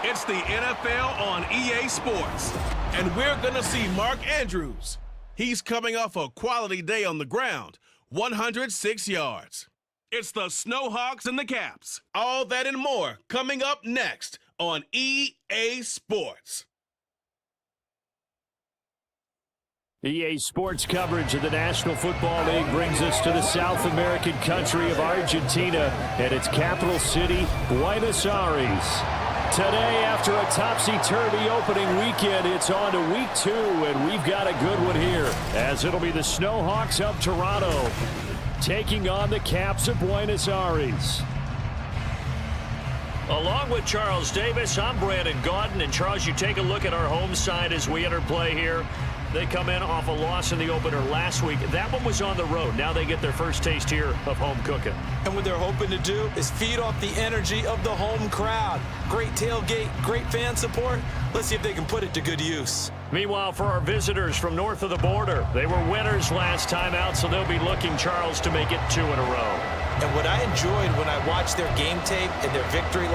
It's the NFL on EA Sports, and we're going to see Mark Andrews. He's coming off a quality day on the ground, 106 yards. It's the Snowhawks and the Caps. All that and more coming up next on EA Sports. EA Sports coverage of the National Football League brings us to the South American country of Argentina and its capital city, Buenos Aires. Today, after a topsy-turvy opening weekend, it's on to week 2, and we've got a good one here, as it'll be the Snowhawks of Toronto taking on the Caps of Buenos Aires. Along with Charles Davis, I'm Brandon Gaudin, and Charles, you take a look at our home side as we enter play here. They come in off a loss in the opener last week. That one was on the road. Now they get their first taste here of home cooking. And what they're hoping to do is feed off the energy of the home crowd. Great tailgate, great fan support. Let's see if they can put it to good use. Meanwhile, for our visitors from north of the border, they were winners last time out, so they'll be looking, Charles, to make it 2 in a row. And what I enjoyed when I watched their game tape and their victory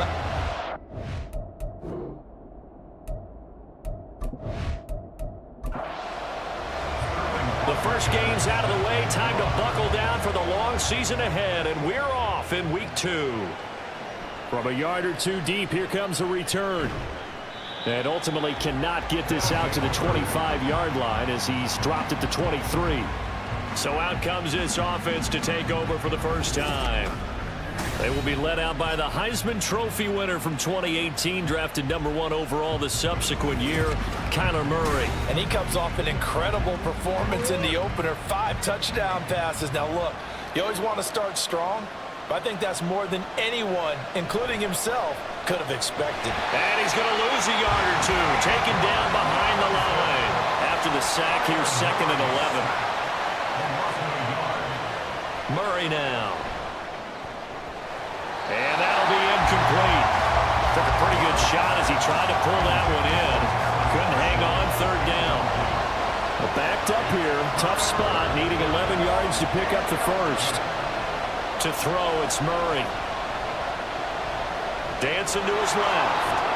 The first game's out of the way. Time to buckle down for the long season ahead, and we're off in week 2. From a yard or 2 deep, here comes a return. And ultimately cannot get this out to the 25-yard line as he's dropped at the 23. So out comes this offense to take over for the first time. They will be led out by the Heisman Trophy winner from 2018, drafted number 1 overall the subsequent year, Kyler Murray. And he comes off an incredible performance in the opener, 5 touchdown passes. Now look, you always want to start strong, but I think that's more than anyone, including himself, could have expected. And he's going to lose a yard or 2, taken down behind the line. After the sack, here's 2nd and 11. Murray now. And that'll be incomplete. Took a pretty good shot as he tried to pull that one in. Couldn't hang on, 3rd down. Well, backed up here, tough spot, needing 11 yards to pick up the first. To throw, it's Murray. Dancing to his left.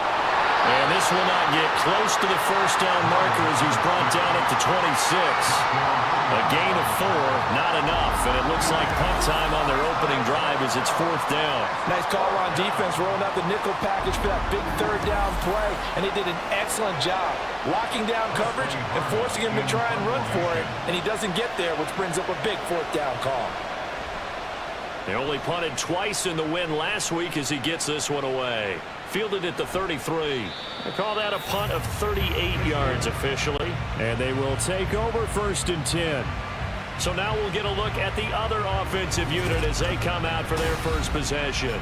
And this will not get close to the first down marker as he's brought down at the 26. A gain of 4, not enough, and it looks like punt time on their opening drive as it's 4th down. Nice call on defense, rolling out the nickel package for that big 3rd down play, and they did an excellent job locking down coverage and forcing him to try and run for it, and he doesn't get there, which brings up a big 4th down call. They only punted twice in the win last week as he gets this one away. Fielded at the 33. They call that a punt of 38 yards officially. And they will take over 1st and 10. So now we'll get a look at the other offensive unit as they come out for their first possession.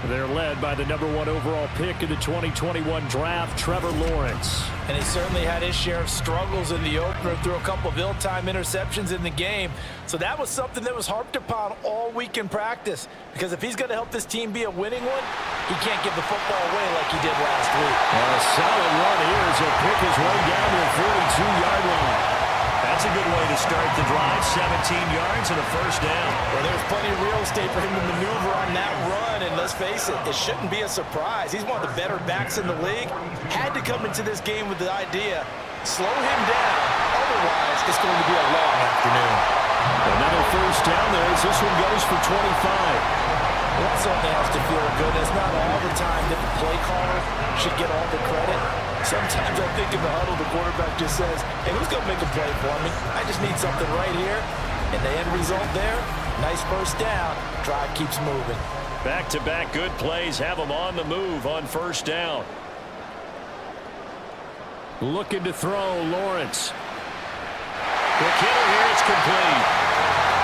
They're led by the number 1 overall pick in the 2021 draft, Trevor Lawrence. And he certainly had his share of struggles in the opener, threw a couple of ill-timed interceptions in the game. So that was something that was harped upon all week in practice. Because if he's going to help this team be a winning one, he can't give the football away like he did last week. A solid run here as he'll pick his way down to the 42-yard line. That's a good way to start the drive. 17 yards and a first down. Well, there's plenty of real estate for him to maneuver on that run. And let's face it, it shouldn't be a surprise. He's one of the better backs in the league. Had to come into this game with the idea, slow him down. Otherwise, it's going to be a long afternoon. Another first down there as this one goes for 25. That certainly has to feel good. It's not all the time that the play caller should get all the credit. Sometimes I think in the huddle, the quarterback just says, hey, who's going to make a play for me? I just need something right here. And the end result there, nice first down. Drive keeps moving. Back-to-back good plays have them on the move on first down. Looking to throw, Lawrence. Quick hitter here, it's complete.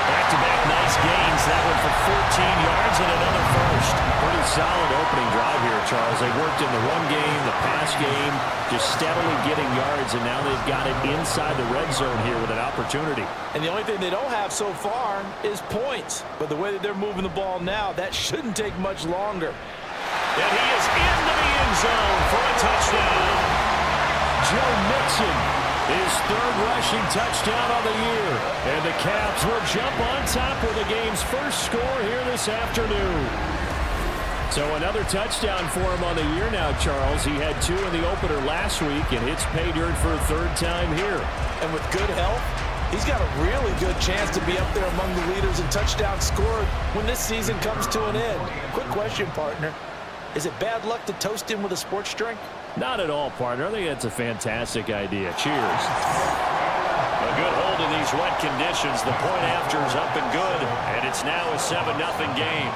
Back-to-back nice gains. That one for 14 yards and another first. Pretty solid opening drive here, Charles. They worked in the run game, the pass game, just steadily getting yards, and now they've got it inside the red zone here with an opportunity. And the only thing they don't have so far is points. But the way that they're moving the ball now, that shouldn't take much longer. And he is into the end zone for a touchdown. Joe Mixon, his 3rd rushing touchdown on the year. And the Caps will jump on top with the game's first score here this afternoon. So another touchdown for him on the year now, Charles. He had 2 in the opener last week, and it's pay dirt for a 3rd time here. And with good health, he's got a really good chance to be up there among the leaders in touchdowns scored when this season comes to an end. Quick question, partner. Is it bad luck to toast him with a sports drink? Not at all, partner. I think that's a fantastic idea. Cheers. A good hold in these wet conditions. The point after is up and good, and it's now a 7-0 game.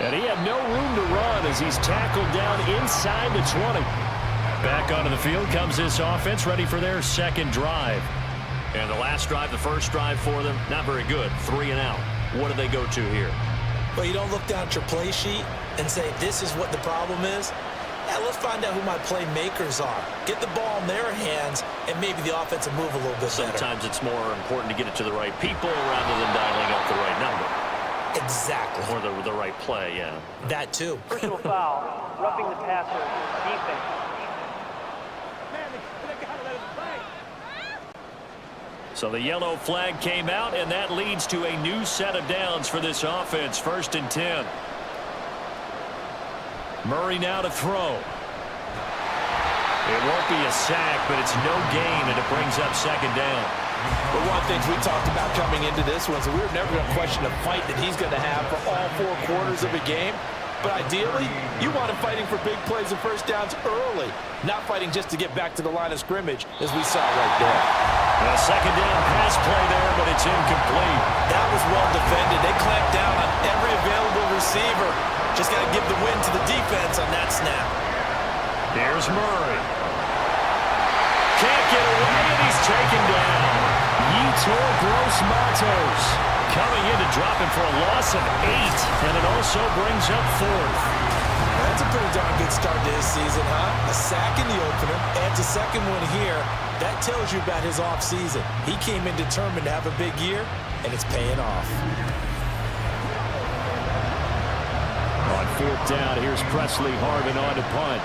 And he had no room to run as he's tackled down inside the 20. Back onto the field comes this offense, ready for their 2nd drive. And the last drive, the first drive for them, not very good. 3 and out. What do they go to here? Well, you don't look down at your play sheet and say, this is what the problem is. Yeah, let's find out who my playmakers are. Get the ball in their hands, and maybe the offense will move a little bit better. Sometimes it's more important to get it to the right people rather than dialing up the right number. Exactly. Or the right play, yeah. That too. Personal foul, roughing the passer, defense. So the yellow flag came out, and that leads to a new set of downs for this offense. 1st and 10. Murray now to throw. It won't be a sack, but it's no gain, and it brings up 2nd down. But one of the things we talked about coming into this one, so we were never going to question the fight that he's going to have for all 4 quarters of a game. But ideally, you want him fighting for big plays and first downs early, not fighting just to get back to the line of scrimmage, as we saw right there. A 2nd down pass play there, but it's incomplete. That was well defended. They clamped down on every available receiver. Just got to give the win to the defense on that snap. Here's Murray. Can't get away, and he's taken down. Yetur Gross-Matos coming in to drop him for a loss of 8, and it also brings up 4th. That's a pretty darn good start to his season, huh? A sack in the opener, adds a 2nd one here. That tells you about his offseason. He came in determined to have a big year, and it's paying off. On 4th down, here's Presley Harvin on to punt.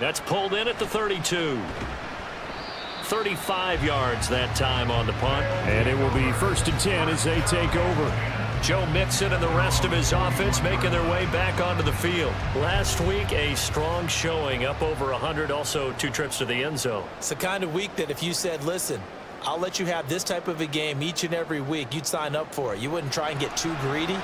That's pulled in at the 32. 35 yards that time on the punt. And it will be 1st and 10 as they take over. Joe Mixon and the rest of his offense making their way back onto the field. Last week, a strong showing, up over 100, also 2 trips to the end zone. It's the kind of week that if you said, listen, I'll let you have this type of a game each and every week, you'd sign up for it. You wouldn't try and get too greedy.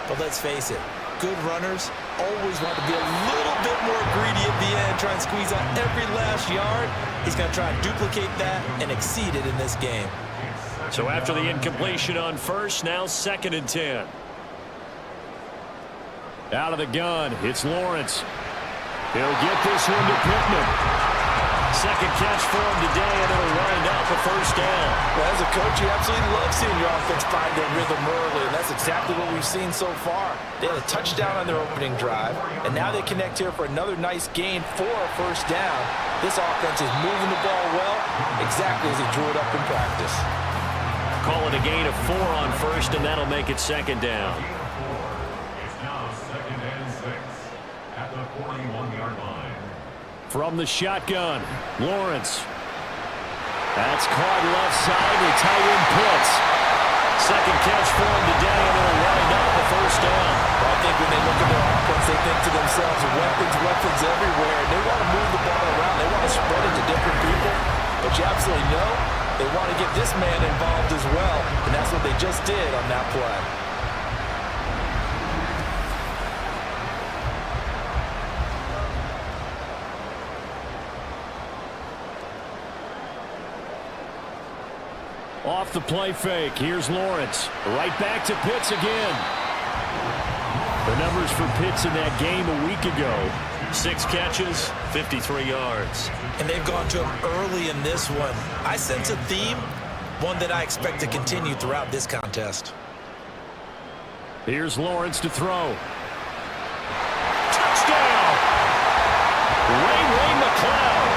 But let's face it, good runners always want to be a little bit more greedy at the end, try and squeeze out every last yard. He's going to try and duplicate that and exceed it in this game. So after the incompletion on 1st, now 2nd and 10. Out of the gun, it's Lawrence. He'll get this one to Pittman. 2nd catch for him today, and it'll wind up a 1st down. Well, as a coach, you absolutely love seeing your offense find their rhythm early, and that's exactly what we've seen so far. They had a touchdown on their opening drive, and now they connect here for another nice gain for a 1st down. This offense is moving the ball well, exactly as he drew it up in practice. Call it a gain of 4 on 1st, and that'll make it 2nd down. It's now 2nd and 6 at the 41-yard line. From the shotgun, Lawrence. That's caught left side with Tyron Pitts. 2nd catch for him today, and it'll wind up a 1st down. Well, I think when they look at their offense, they think to themselves, weapons everywhere, and they want to move the ball around. They want to spread it to different people, but you absolutely know they want to get this man involved as well, and that's what they just did on that play. Off the play fake, here's Lawrence. Right back to Pitts again. The numbers for Pitts in that game a week ago. 6 catches, 53 yards. And they've gone to him early in this one. I sense a theme, one that I expect to continue throughout this contest. Here's Lawrence to throw. Touchdown! Ray McCloud,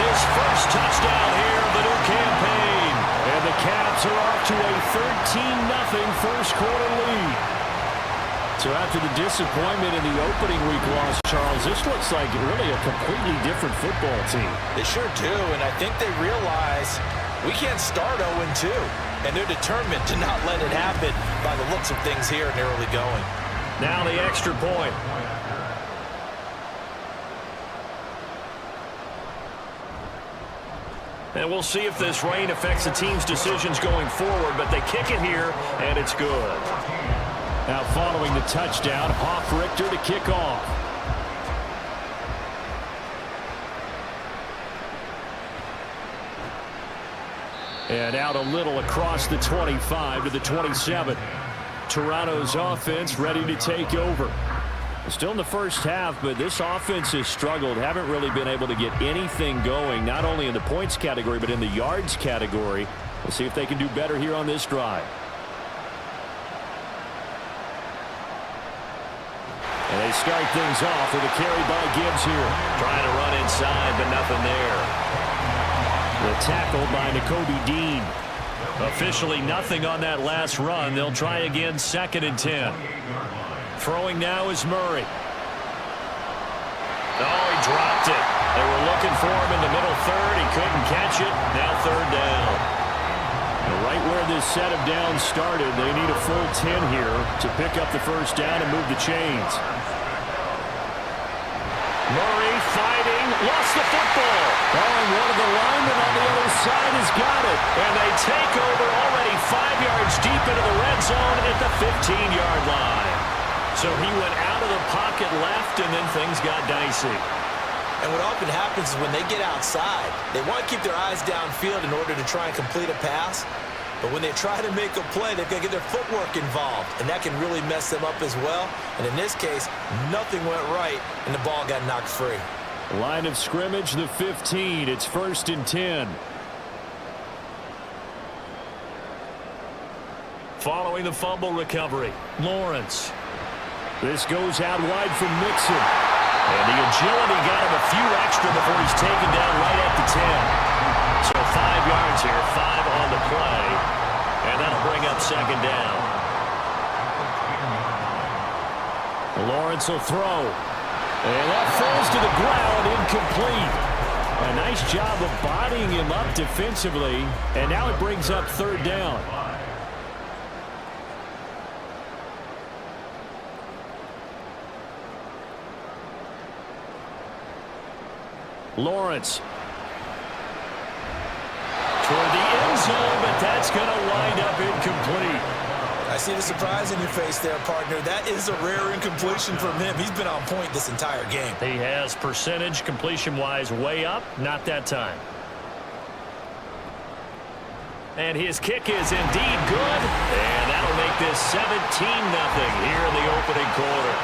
his first touchdown here of the new campaign. And the Cavs are off to a 13-0 first quarter lead. So after the disappointment in the opening week loss, Charles, this looks like really a completely different football team. They sure do, and I think they realize we can't start 0-2, and they're determined to not let it happen by the looks of things here in the early going. Now the extra point. And we'll see if this rain affects the team's decisions going forward, but they kick it here, and it's good. Now following the touchdown, Hawk Richter to kick off. And out a little across the 25 to the 27. Toronto's offense ready to take over. Still in the first half, but this offense has struggled. Haven't really been able to get anything going, not only in the points category, but in the yards category. We'll see if they can do better here on this drive. And they start things off with a carry by Gibbs here. Trying to run inside, but nothing there. The tackle by Nakobe Dean. Officially nothing on that last run. They'll try again, 2nd and 10. Throwing now is Murray. Oh, he dropped it. They were looking for him in the middle third. He couldn't catch it. Now 3rd down. Right where this set of downs started, they need a full 10 here to pick up the first down and move the chains. Murray fighting, lost the football. Oh, and one of the linemen on the other side has got it. And they take over already 5 yards deep into the red zone at the 15-yard line. So he went out of the pocket left, and then things got dicey. And what often happens is when they get outside, they want to keep their eyes downfield in order to try and complete a pass. But when they try to make a play, they've got to get their footwork involved, and that can really mess them up as well. And in this case, nothing went right, and the ball got knocked free. Line of scrimmage, the 15. It's 1st and 10. Following the fumble recovery, Lawrence. This goes out wide from Mixon. And the agility got him a few extra before he's taken down right at the 10. So 5 yards here, 5 on the play. And that'll bring up 2nd down. Lawrence will throw. And that falls to the ground, incomplete. A nice job of bodying him up defensively. And now it brings up 3rd down. Lawrence. Toward the end zone, but that's going to wind up incomplete. I see the surprise in your face there, partner. That is a rare incompletion from him. He's been on point this entire game. He has percentage completion-wise way up, not that time. And his kick is indeed good, and that'll make this 17-0 here in the opening quarter.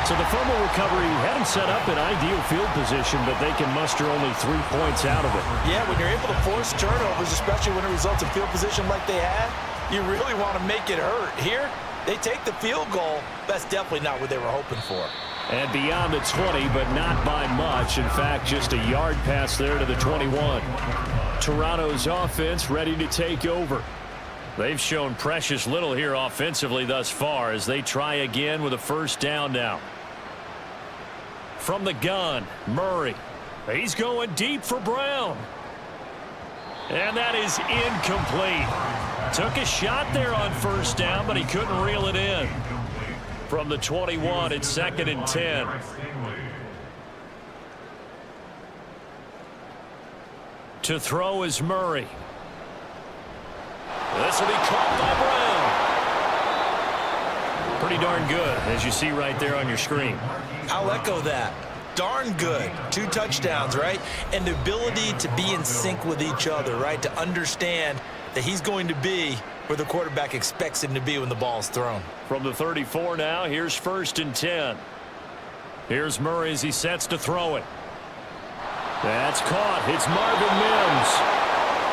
So the fumble recovery had him set up in ideal field position, but they can muster only 3 points out of it. Yeah, when you're able to force turnovers, especially when it results in field position like they had, you really want to make it hurt. Here, they take the field goal. That's definitely not what they were hoping for. And beyond the 20, but not by much. In fact, just a yard pass there to the 21. Toronto's offense ready to take over. They've shown precious little here offensively thus far as they try again with a 1st down now. From the gun, Murray. He's going deep for Brown. And that is incomplete. Took a shot there on 1st down, but he couldn't reel it in. From the 21, it's 2nd and 10. To throw is Murray. This will be caught by Brown. Pretty darn good, as you see right there on your screen. I'll echo that. Darn good. 2 touchdowns, right? And the ability to be in sync with each other, right? To understand that he's going to be where the quarterback expects him to be when the ball's thrown. From the 34 now, here's 1st and 10. Here's Murray as he sets to throw it. That's caught. It's Marvin Mims.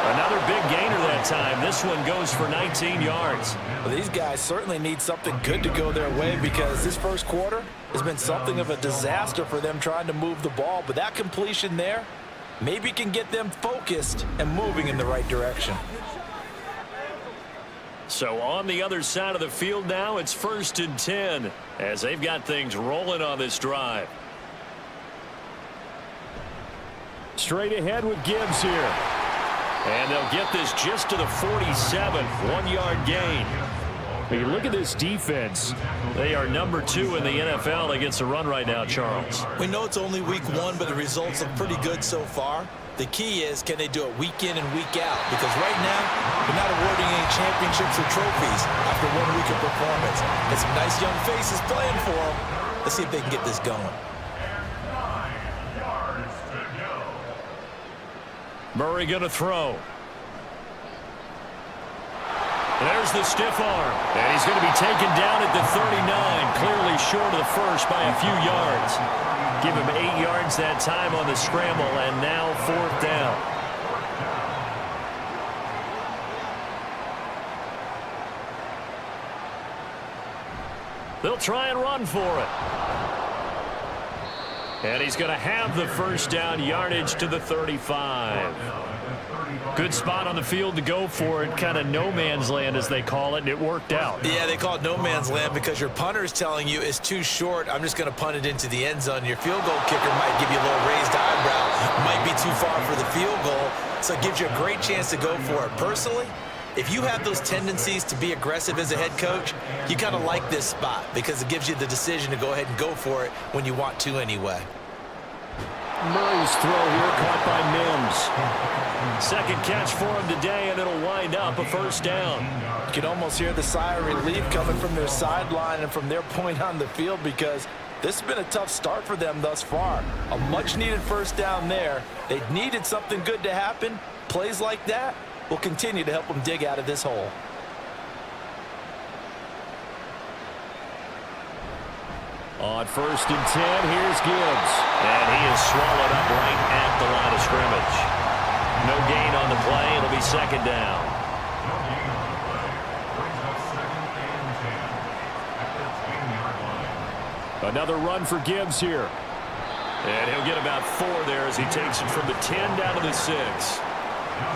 Another big gainer that time. This one goes for 19 yards. Well, these guys certainly need something good to go their way because this first quarter has been something of a disaster for them trying to move the ball. But that completion there maybe can get them focused and moving in the right direction. So on the other side of the field now, it's 1st and 10 as they've got things rolling on this drive. Straight ahead with Gibbs here. And they'll get this just to the 47, 1-yard gain. When you look at this defense, they are number 2 in the NFL against the run right now, Charles. We know it's only week 1, but the results look pretty good so far. The key is, can they do it week in and week out? Because right now, they're not awarding any championships or trophies after 1 week of performance. There's some nice young faces playing for them. Let's see if they can get this going. Murray going to throw. There's the stiff arm. And he's going to be taken down at the 39, clearly short of the first by a few yards. Give him 8 yards that time on the scramble, and now 4th down. They'll try and run for it. And he's going to have the 1st down, yardage to the 35. Good spot on the field to go for it, kind of no man's land as they call it, and it worked out. Yeah, they call it no man's land because your punter is telling you it's too short. I'm just going to punt it into the end zone. Your field goal kicker might give you a little raised eyebrow, might be too far for the field goal, so it gives you a great chance to go for it. Personally, if you have those tendencies to be aggressive as a head coach, you kind of like this spot because it gives you the decision to go ahead and go for it when you want to anyway. Murray's throw here caught by Mims. Second catch for him today, and it'll wind up a 1st down. You can almost hear the sigh of relief coming from their sideline and from their point on the field because this has been a tough start for them thus far. A much-needed 1st down there. They needed something good to happen. Plays like that will continue to help them dig out of this hole. On 1st and 10, here's Gibbs. And he is swallowed up right at the line of scrimmage. No gain on the play. It'll be 2nd down. Another run for Gibbs here. And he'll get about 4 there as he takes it from the 10 down to the 6.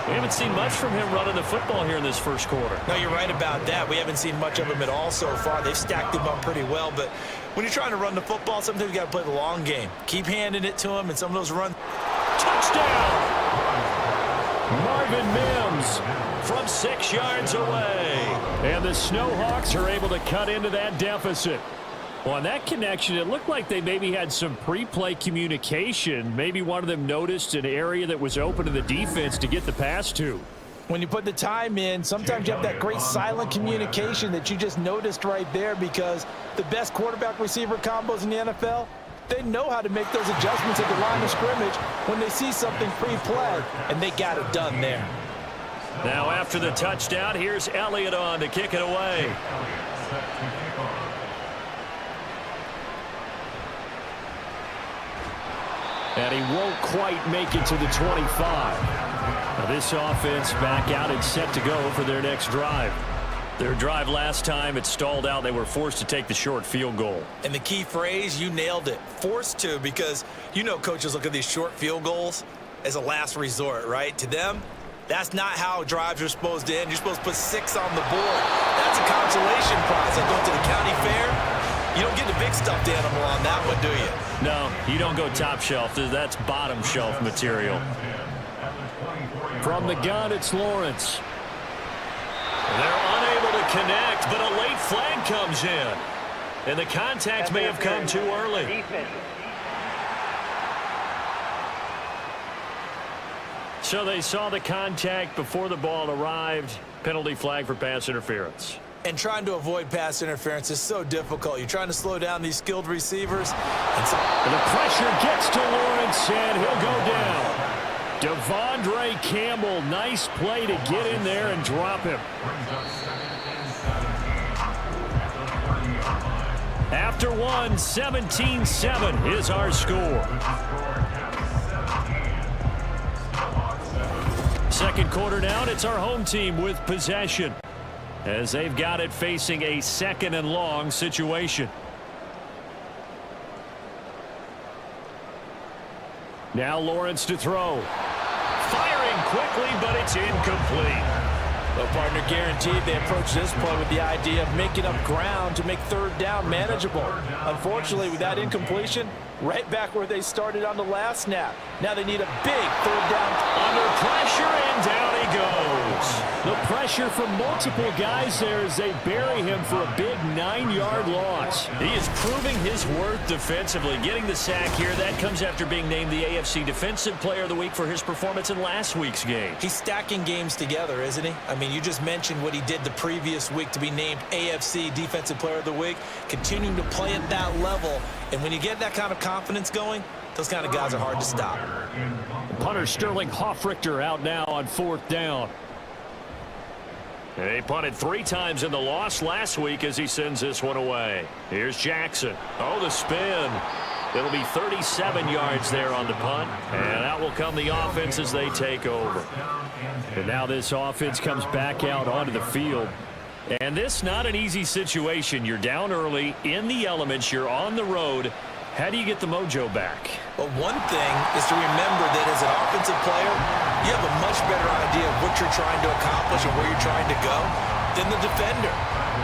We haven't seen much from him running the football here in this 1st quarter. No, you're right about that. We haven't seen much of him at all so far. They've stacked him up pretty well, but when you're trying to run the football, sometimes you got to play the long game. Keep handing it to him, and some of those runs. Touchdown! Marvin Mims from 6 yards away. And the Snowhawks are able to cut into that deficit. Well, on that connection, it looked like they maybe had some pre-play communication. Maybe one of them noticed an area that was open to the defense to get the pass to. When you put the time in, sometimes you have that great silent communication that you just noticed right there because the best quarterback-receiver combos in the NFL, they know how to make those adjustments at the line of scrimmage when they see something pre-play, and they got it done there. Now after the touchdown, here's Elliott on to kick it away. And he won't quite make it to the 25. Now this offense back out and set to go for their next drive. Their drive last time, it stalled out. They were forced to take the short field goal. And the key phrase, you nailed it, forced to, because you know coaches look at these short field goals as a last resort, right? To them, that's not how drives are supposed to end. You're supposed to put 6 on the board. That's a consolation prize. Like going to the county fair. You don't get the big stuffed animal on that one, do you? No, you don't go top shelf. That's bottom shelf material. From the gun, it's Lawrence. They're unable to connect, but a late flag comes in. And the contact may have come too early. Defense. So they saw the contact before the ball arrived. Penalty flag for pass interference. And trying to avoid pass interference is so difficult. You're trying to slow down these skilled receivers. And the pressure gets to Lawrence, and he'll go down. Devondre Campbell, nice play to get in there and drop him. After one, 17-7 is our score. Second quarter now, and it's our home team with possession, as they've got it facing a 2nd and long situation. Now Lawrence to throw. Firing quickly, but it's incomplete. Well, partner, guaranteed they approach this play with the idea of making up ground to make third down manageable. Unfortunately, with that incompletion, right back where they started on the last snap. Now they need a big third down. Under pressure, and down he goes. The pressure from multiple guys there as they bury him for a big 9-yard loss. He is proving his worth defensively, getting the sack here. That comes after being named the AFC Defensive Player of the Week for his performance in last week's game. He's stacking games together, isn't he? I mean, you just mentioned what he did the previous week to be named AFC Defensive Player of the Week, continuing to play at that level. And when you get that kind of confidence going, those kind of guys are hard to stop. Punter Sterling Hoffrichter out now on 4th down. They punted 3 times in the loss last week as he sends this one away. Here's Jackson. Oh, the spin. It'll be 37 yards there on the punt, and out will come the offense as they take over. And now this offense comes back out onto the field. And this not an easy situation. You're down early, in the elements, you're on the road. How do you get the mojo back? Well, one thing is to remember that as an offensive player, you have a much better idea of what you're trying to accomplish and where you're trying to go than the defender.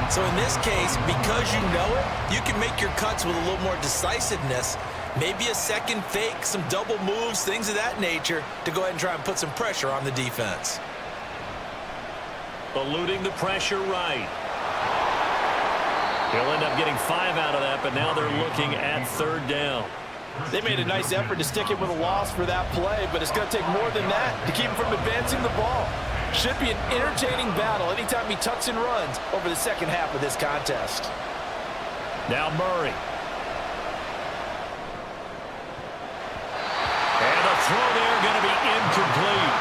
So in this case, because you know it, you can make your cuts with a little more decisiveness, maybe a second fake, some double moves, things of that nature, to go ahead and try and put some pressure on the defense. Eluding the pressure right. He'll end up getting 5 out of that, but now they're looking at 3rd down. They made a nice effort to stick him with a loss for that play, but it's going to take more than that to keep him from advancing the ball. Should be an entertaining battle anytime he tucks and runs over the second half of this contest. Now Murray. And the throw there going to be incomplete.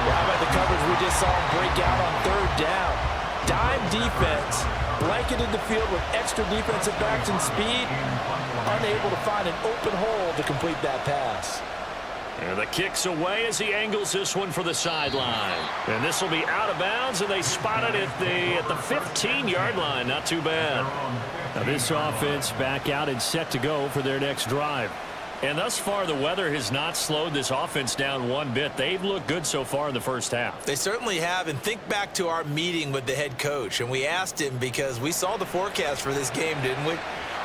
Well, how about the coverage we just saw him break out on 3rd down? Dime defense, blanketed the field with extra defensive backs and speed, unable to find an open hole to complete that pass. And the kick's away as he angles this one for the sideline. And this will be out of bounds, and they spot it at the 15-yard line. Not too bad. Now this offense back out and set to go for their next drive. And thus far, the weather has not slowed this offense down one bit. They've looked good so far in the first half. They certainly have, and think back to our meeting with the head coach, and we asked him because we saw the forecast for this game, didn't we?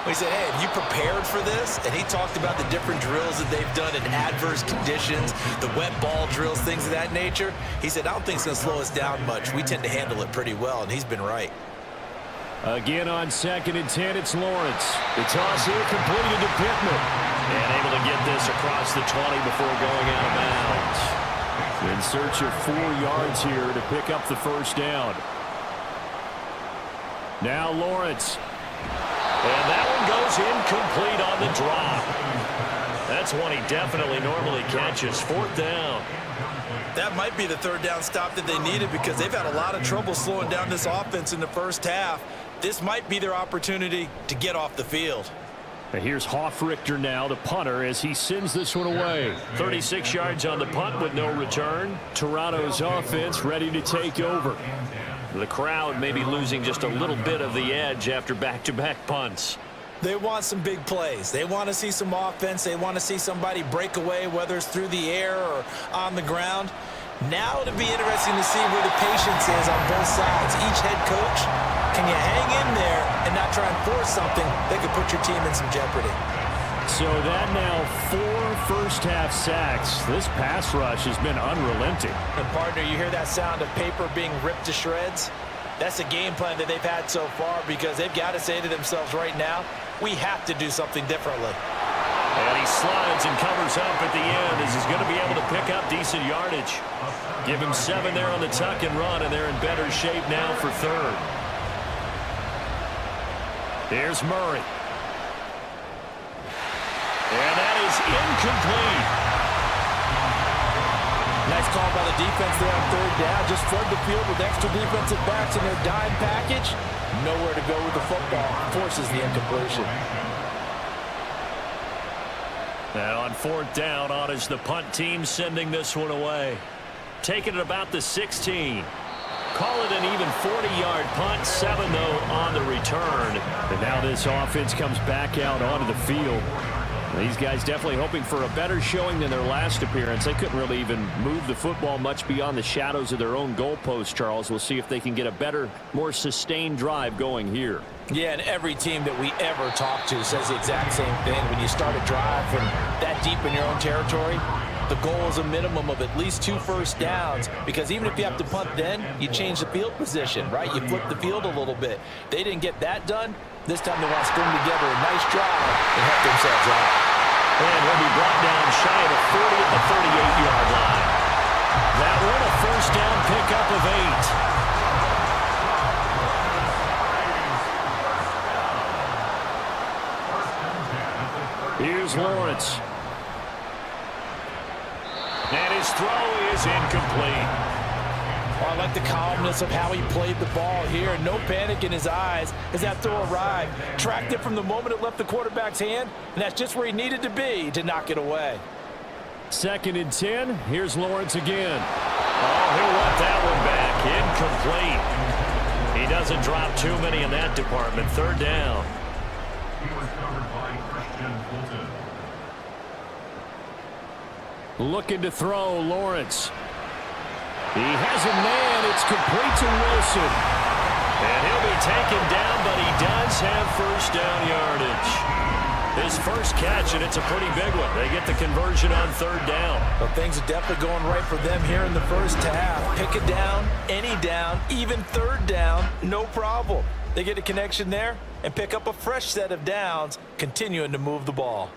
We said, hey, have you prepared for this? And he talked about the different drills that they've done in adverse conditions, the wet ball drills, things of that nature. He said, I don't think it's going to slow us down much. We tend to handle it pretty well, and he's been right. Again on 2nd and 10, it's Lawrence. The toss here completed to Pittman. And able to get this across the 20 before going out of bounds. In search of 4 yards here to pick up the 1st down. Now Lawrence. And that one goes incomplete on the drop. That's one he definitely normally catches. 4th down. That might be the 3rd down stop that they needed because they've had a lot of trouble slowing down this offense in the first half. This might be their opportunity to get off the field. And here's Hoffrichter now, the punter, as he sends this one away. 36 yards on the punt with no return. Toronto's offense ready to take over. The crowd may be losing just a little bit of the edge after back-to-back punts. They want some big plays. They want to see some offense. They want to see somebody break away, whether it's through the air or on the ground. Now it'll be interesting to see where the patience is on both sides. Each head coach, can you hang in there and not try and force something that could put your team in some jeopardy? So that now 4 first-half sacks. This pass rush has been unrelenting. And partner, you hear that sound of paper being ripped to shreds? That's a game plan that they've had so far because they've got to say to themselves right now, we have to do something differently. And he slides and covers up at the end as he's going to be able to pick up decent yardage. Give him 7 there on the tuck and run, and they're in better shape now for 3rd. Here's Murray. And that is incomplete. Nice call by the defense there on 3rd down. Just flood the field with extra defensive backs in their dime package. Nowhere to go with the football. Forces the incompletion. Now on 4th down, on is the punt team sending this one away. Taking it about the 16. Call it an even 40-yard punt. 7, though, on the return. And now this offense comes back out onto the field. These guys definitely hoping for a better showing than their last appearance. They couldn't really even move the football much beyond the shadows of their own goalpost, Charles. We'll see if they can get a better, more sustained drive going here. Yeah, and every team that we ever talk to says the exact same thing. When you start a drive from that deep in your own territory, the goal is a minimum of at least 2 first downs, because even if you have to punt then, you change the field position, right? You flip the field a little bit. They didn't get that done. This time they want to string together a nice drive and help themselves out. And he'll be brought down shy of the 40 at the 38-yard line. That one a first down pickup of 8. Here's Lawrence. And his throw is incomplete. Well, I like the calmness of how he played the ball here. No panic in his eyes as that throw arrived. Tracked it from the moment it left the quarterback's hand, and that's just where he needed to be to knock it away. 2nd and 10. Here's Lawrence again. Oh, he'll let that one back. Incomplete. He doesn't drop too many in that department. 3rd down. He was covered by Christian Fulton. Looking to throw, Lawrence. He has a man. It's complete to Wilson. And he'll be taken down, but he does have first down yardage. His first catch, and it's a pretty big one. They get the conversion on 3rd down. Well, things are definitely going right for them here in the first half. Pick a down, any down, even 3rd down, no problem. They get a connection there and pick up a fresh set of downs, continuing to move the ball.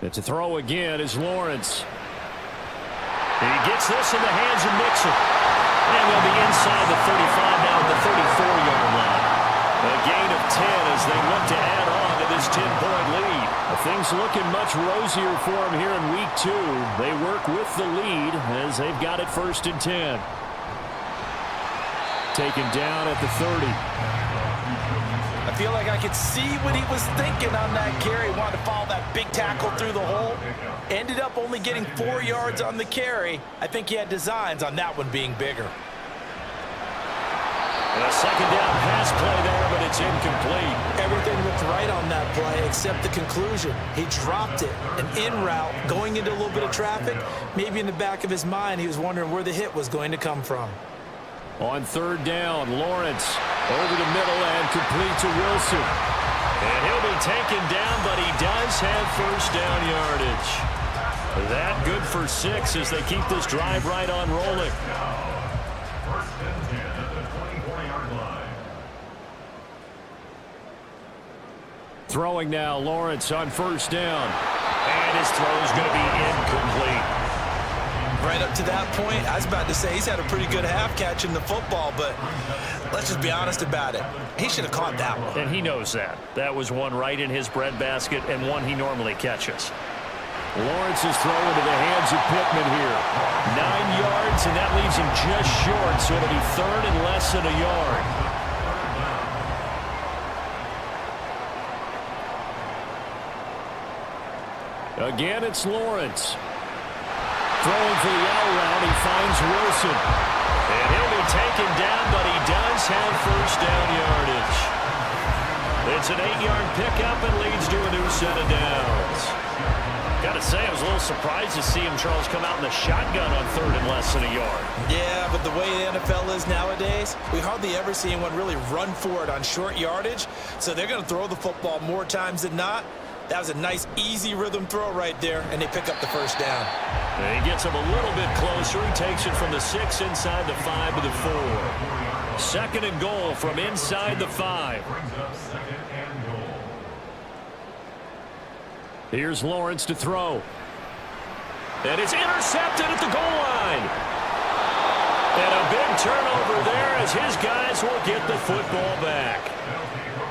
It's a throw again is Lawrence. He gets this in the hands of Mixon. And they'll be inside the 35 now at the 34-yard line. A gain of 10 as they look to add on to this 10-point lead. Things looking much rosier for them here in week 2. They work with the lead as they've got it 1st and 10. Taken down at the 30. I feel like I could see what he was thinking on that carry. Wanted to follow that big tackle through the hole. Ended up only getting 4 yards on the carry. I think he had designs on that one being bigger. And a 2nd down pass play there, but it's incomplete. Everything looked right on that play except the conclusion. He dropped it, an in route, going into a little bit of traffic. Maybe in the back of his mind, he was wondering where the hit was going to come from. On 3rd down, Lawrence over the middle and complete to Wilson. And he'll be taken down, but he does have first down yardage. That good for 6 as they keep this drive right on rolling. First and 10 at the 24-yard line. Throwing now, Lawrence on 1st down. And his throw is going to be incomplete. Right up to that point, I was about to say he's had a pretty good half catching the football, but let's just be honest about it. He should have caught that one. And he knows that. That was one right in his breadbasket and one he normally catches. Lawrence is thrown into the hands of Pittman here. 9 yards, and that leaves him just short, so it'll be 3rd and less than a yard. Again, it's Lawrence. Throwing for the out route, he finds Wilson. And he'll be taken down, but he does have first down yardage. It's an 8-yard pickup and leads to a new set of downs. Got to say, I was a little surprised to see him, Charles, come out in the shotgun on 3rd and less than a yard. Yeah, but the way the NFL is nowadays, we hardly ever see anyone really run for it on short yardage, so they're going to throw the football more times than not. That was a nice, easy rhythm throw right there, and they pick up the first down. And he gets him a little bit closer. He takes it from the 6 inside the 5 to the 4. 2nd and goal from inside the 5. Brings up 2nd and goal. Here's Lawrence to throw. And it's intercepted at the goal line. And a big turnover there as his guys will get the football back.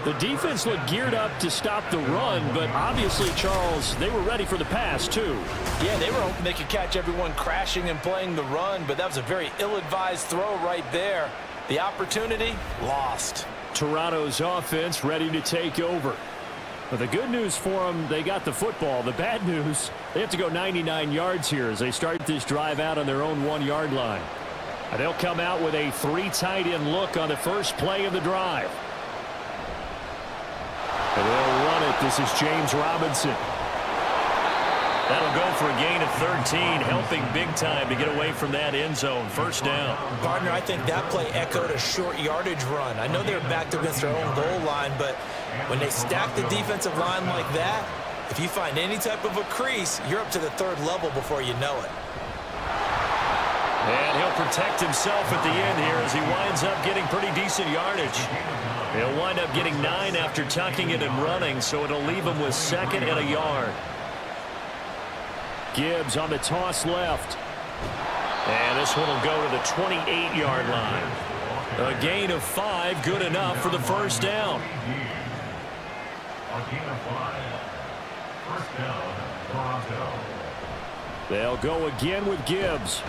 The defense looked geared up to stop the run, but obviously, Charles, they were ready for the pass, too. Yeah, they were hoping they could catch everyone crashing and playing the run, but that was a very ill-advised throw right there. The opportunity, lost. Toronto's offense ready to take over. But the good news for them, they got the football. The bad news, they have to go 99 yards here as they start this drive out on their own 1-yard line. And they'll come out with a 3 tight end look on the first play of the drive. This is James Robinson. That'll go for a gain of 13, helping big time to get away from that end zone. First down. Partner, I think that play echoed a short yardage run. I know they're backed against their own goal line, but when they stack the defensive line like that, if you find any type of a crease, you're up to the third level before you know it. And he'll protect himself at the end here as he winds up getting pretty decent yardage. He'll wind up getting 9 after tucking it and running, so it'll leave him with 2nd and a yard. Gibbs on the toss left. And this one will go to the 28-yard line. A gain of 5, good enough for the first down. A gain of 5. First down, Toronto. They'll go again with Gibbs.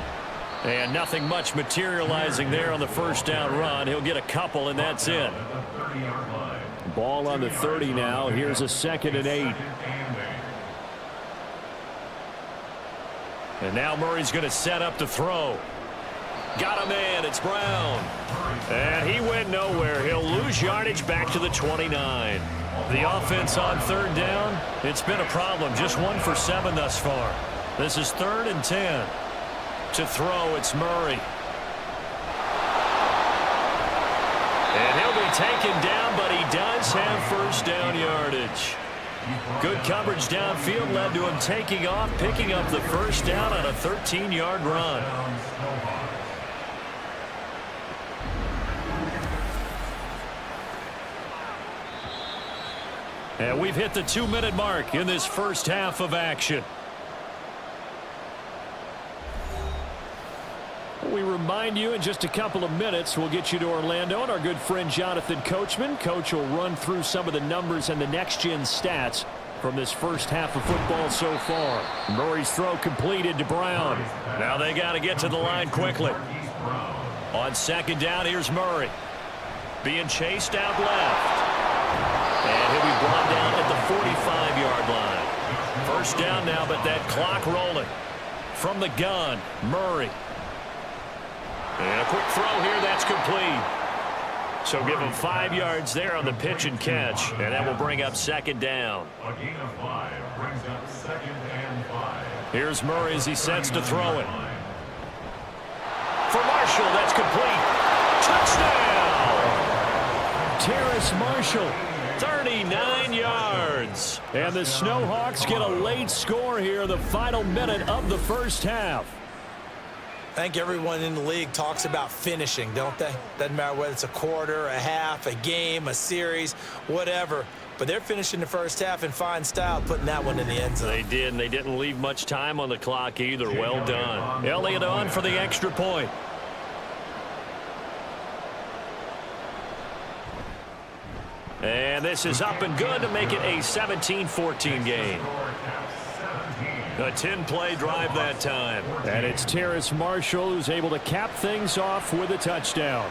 And nothing much materializing there on the first down run. He'll get a couple, and that's it. Ball on the 30 now. Here's a 2nd and 8. And now Murray's going to set up to throw. Got a man. It's Brown. And he went nowhere. He'll lose yardage back to the 29. The offense on 3rd down, it's been a problem. Just 1 for 7 thus far. This is 3rd and 10. To throw, it's Murray. And he'll be taken down, but he does have first down yardage. Good coverage downfield led to him taking off, picking up the first down on a 13-yard run. And we've hit the 2-minute mark in this first half of action. We remind you in just a couple of minutes we'll get you to Orlando and our good friend Jonathan Coachman. Coach will run through some of the numbers and the next-gen stats from this first half of football so far. Murray's throw completed to Brown. Now they got to get to the line quickly. On 2nd down, here's Murray. Being chased out left. And he'll be brought down at the 45-yard line. First down now, but that clock rolling. From the gun, Murray. And a quick throw here, that's complete. So give him 5 yards there on the pitch and catch, and that will bring up 2nd down. A gain of 5 brings up 2nd and 5. Here's Murray as he sets to throw it. For Marshall, that's complete. Touchdown! Terrace Marshall. 39 yards. And the Snowhawks get a late score here, the final minute of the first half. I think everyone in the league talks about finishing, don't they? Doesn't matter whether it's a quarter, a half, a game, a series, whatever. But they're finishing the first half in fine style, putting that one in the end zone. They did, and they didn't leave much time on the clock either. Well done. Elliott on for the extra point. And this is up and good to make it a 17-14 game. A 10-play drive that time. And it's Terrace Marshall who's able to cap things off with a touchdown.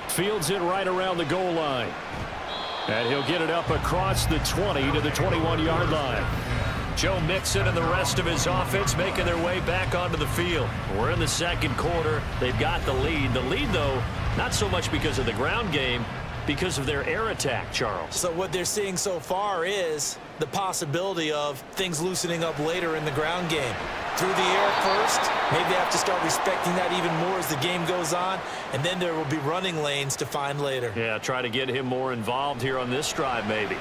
Fields it right around the goal line. And he'll get it up across the 20 to the 21-yard line. Joe Mixon and the rest of his offense making their way back onto the field. We're in the 2nd quarter. They've got the lead. The lead, though, not so much because of the ground game, because of their air attack, Charles. So what they're seeing so far is the possibility of things loosening up later in the ground game. Through the air first, maybe they have to start respecting that even more as the game goes on, and then there will be running lanes to find later. Yeah, try to get him more involved here on this drive, maybe.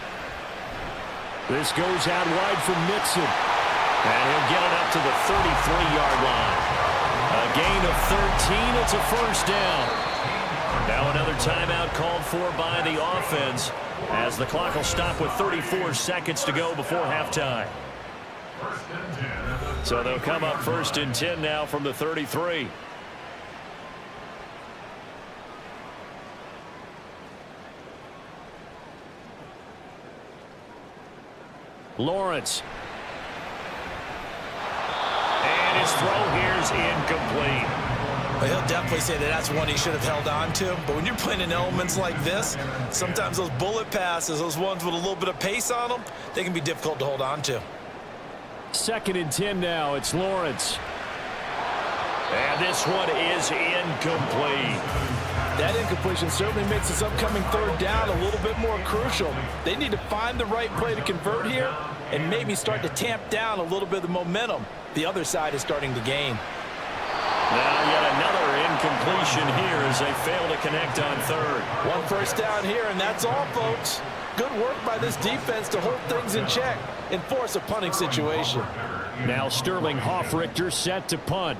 This goes out wide from Mixon. And he'll get it up to the 33-yard line. A gain of 13, it's a first down. Now another timeout called for by the offense as the clock will stop with 34 seconds to go before halftime. So they'll come up 1st and 10 now from the 33. Lawrence. And his throw here is incomplete. Well, he'll definitely say that that's one he should have held on to. But when you're playing in elements like this, sometimes those bullet passes, those ones with a little bit of pace on them, they can be difficult to hold on to. 2nd and 10 now. It's Lawrence. And this one is incomplete. That incompletion certainly makes this upcoming third down a little bit more crucial. They need to find the right play to convert here and maybe start to tamp down a little bit of the momentum the other side is starting to gain. Now yet another incompletion here as they fail to connect on third. One first down here, and that's all, folks. Good work by this defense to hold things in check and force a punting situation. Now Sterling Hoffrichter set to punt.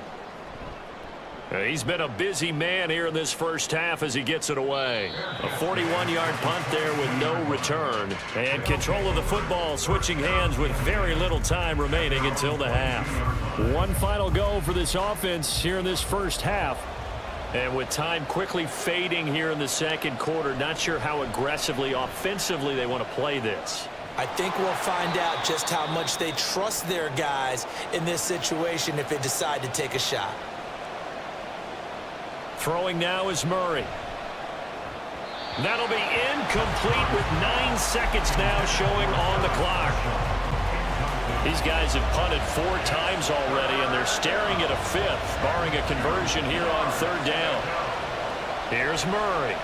He's been a busy man here in this first half as he gets it away. A 41-yard punt there with no return. And control of the football switching hands with very little time remaining until the half. One final go for this offense here in this first half. And with time quickly fading here in the second quarter, not sure how aggressively, offensively they want to play this. I think we'll find out just how much they trust their guys in this situation if they decide to take a shot. Throwing now is Murray. That'll be incomplete with 9 seconds now showing on the clock. These guys have punted 4 times already, and they're staring at a 5th, barring a conversion here on third down. Here's Murray.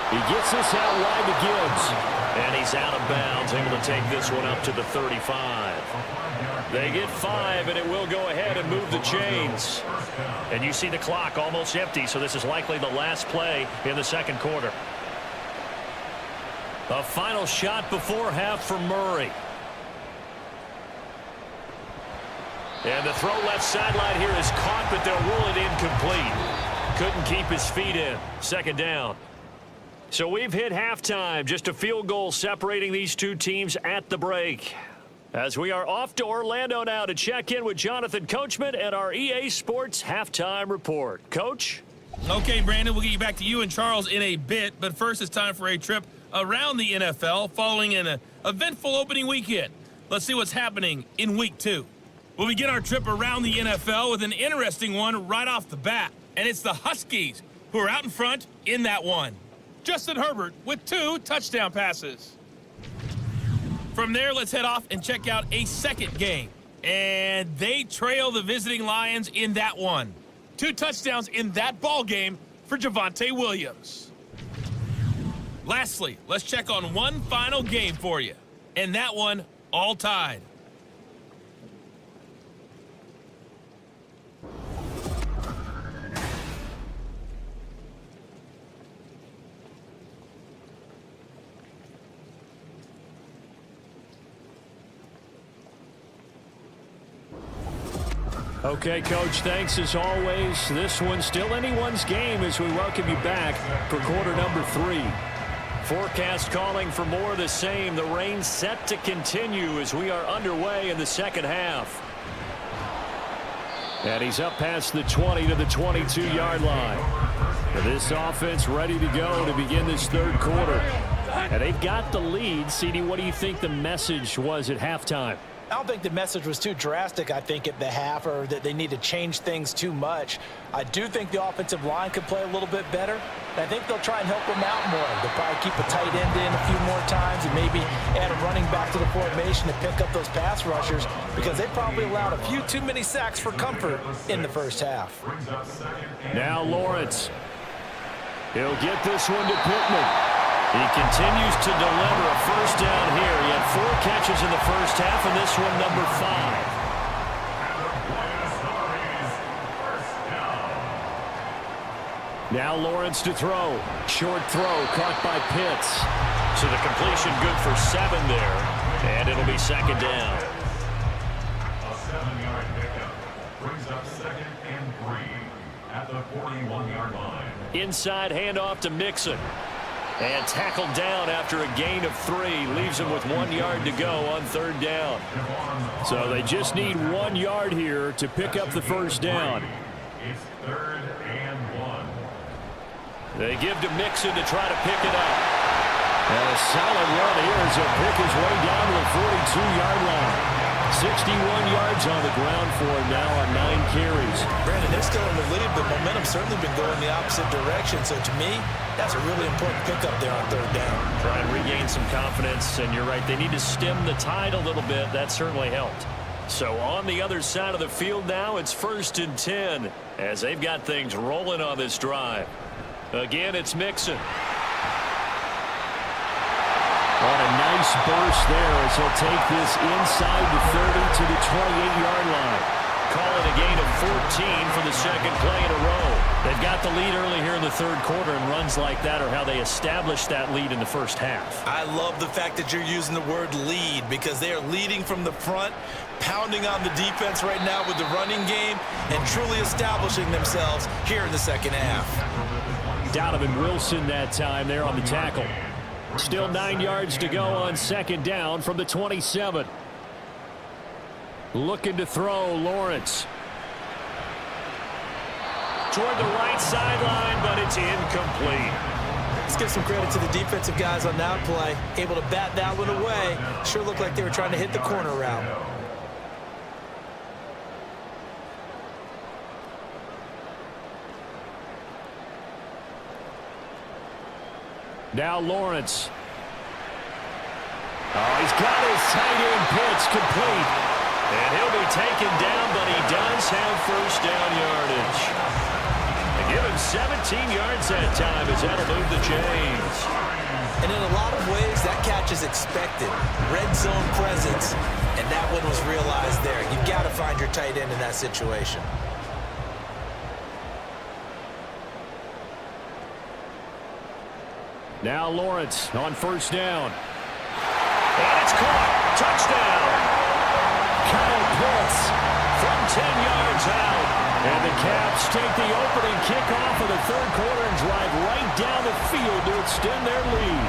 He gets this out wide to Gibbs. And he's out of bounds, able to take this one up to the 35. They get 5, and it will go ahead and move the chains. And you see the clock almost empty, so this is likely the last play in the second quarter. A final shot before half for Murray. And the throw left sideline here is caught, but they'll rule it incomplete. Couldn't keep his feet in. Second down. So we've hit halftime, just a field goal separating these two teams at the break. As we are off to Orlando now to check in with Jonathan Coachman and our EA Sports Halftime Report. Coach? Okay, Brandon, we'll get you back to you and Charles in a bit, but first it's time for a trip around the NFL following an eventful opening weekend. Let's see what's happening in Week 2. We'll begin our trip around the NFL with an interesting one right off the bat, and it's the Huskies who are out in front in that one. Justin Herbert with 2 touchdown passes. From there, let's head off and check out a second game. And they trail the visiting Lions in that one. 2 touchdowns in that ball game for Javonte Williams. Lastly, let's check on one final game for you. And that one, all tied. Okay, Coach, thanks as always. This one's still anyone's game as we welcome you back for quarter number 3. Forecast calling for more of the same. The rain set to continue as we are underway in the second half. And he's up past the 20 to the 22-yard line. And this offense ready to go to begin this third quarter. And they've got the lead. CD, what do you think the message was at halftime? I don't think the message was too drastic, I think, at the half, or that they need to change things too much. I do think the offensive line could play a little bit better. And I think they'll try and help them out more. They'll probably keep a tight end in a few more times and maybe add a running back to the formation to pick up those pass rushers because they probably allowed a few too many sacks for comfort in the first half. Now Lawrence. He'll get this one to Pittman. He continues to deliver a first down here. He had 4 catches in the first half, and this one number 5. Now Lawrence to throw. Short throw caught by Pitts. So the completion good for 7 there, and it'll be second down. A 7-yard pickup brings up 2nd and 3 at the 41-yard line. Inside handoff to Mixon. And tackled down after a gain of 3. Leaves him with 1 yard to go on third down. So they just need 1 yard here to pick up the first down. It's 3rd and 1. They give to Mixon to try to pick it up. And a solid run here as he'll pick his way down to the 42-yard line. 61 yards on the ground for him now on 9 carries. Brandon, they're still in the lead, but momentum's certainly been going the opposite direction. So to me, that's a really important pickup there on third down. Try and regain some confidence, and you're right, they need to stem the tide a little bit. That certainly helped. So on the other side of the field now, it's 1st and 10 as they've got things rolling on this drive. Again, it's Mixon. On a nice burst there as he'll take this inside the 30 to the 28-yard line. Call it a gain of 14 for the second play in a row. They've got the lead early here in the third quarter, and runs like that are how they established that lead in the first half. I love the fact that you're using the word lead because they are leading from the front, pounding on the defense right now with the running game, and truly establishing themselves here in the second half. Donovan Wilson that time there on the tackle. Still 9 yards to go on second down from the 27. Looking to throw, Lawrence. Toward the right sideline, but it's incomplete. Let's give some credit to the defensive guys on that play. Able to bat that one away. Sure looked like they were trying to hit the corner route. Now Lawrence. Oh, he's got his tight end pitch complete. And he'll be taken down, but he does have first down yardage. They give him 17 yards that time as that'll move the chains. And in a lot of ways, that catch is expected. Red zone presence, and that one was realized there. You've got to find your tight end in that situation. Now Lawrence on first down. And it's caught. Touchdown. Kyle Pitts From 10 yards out. And the Caps take the opening kickoff of the third quarter and drive right down the field to extend their lead.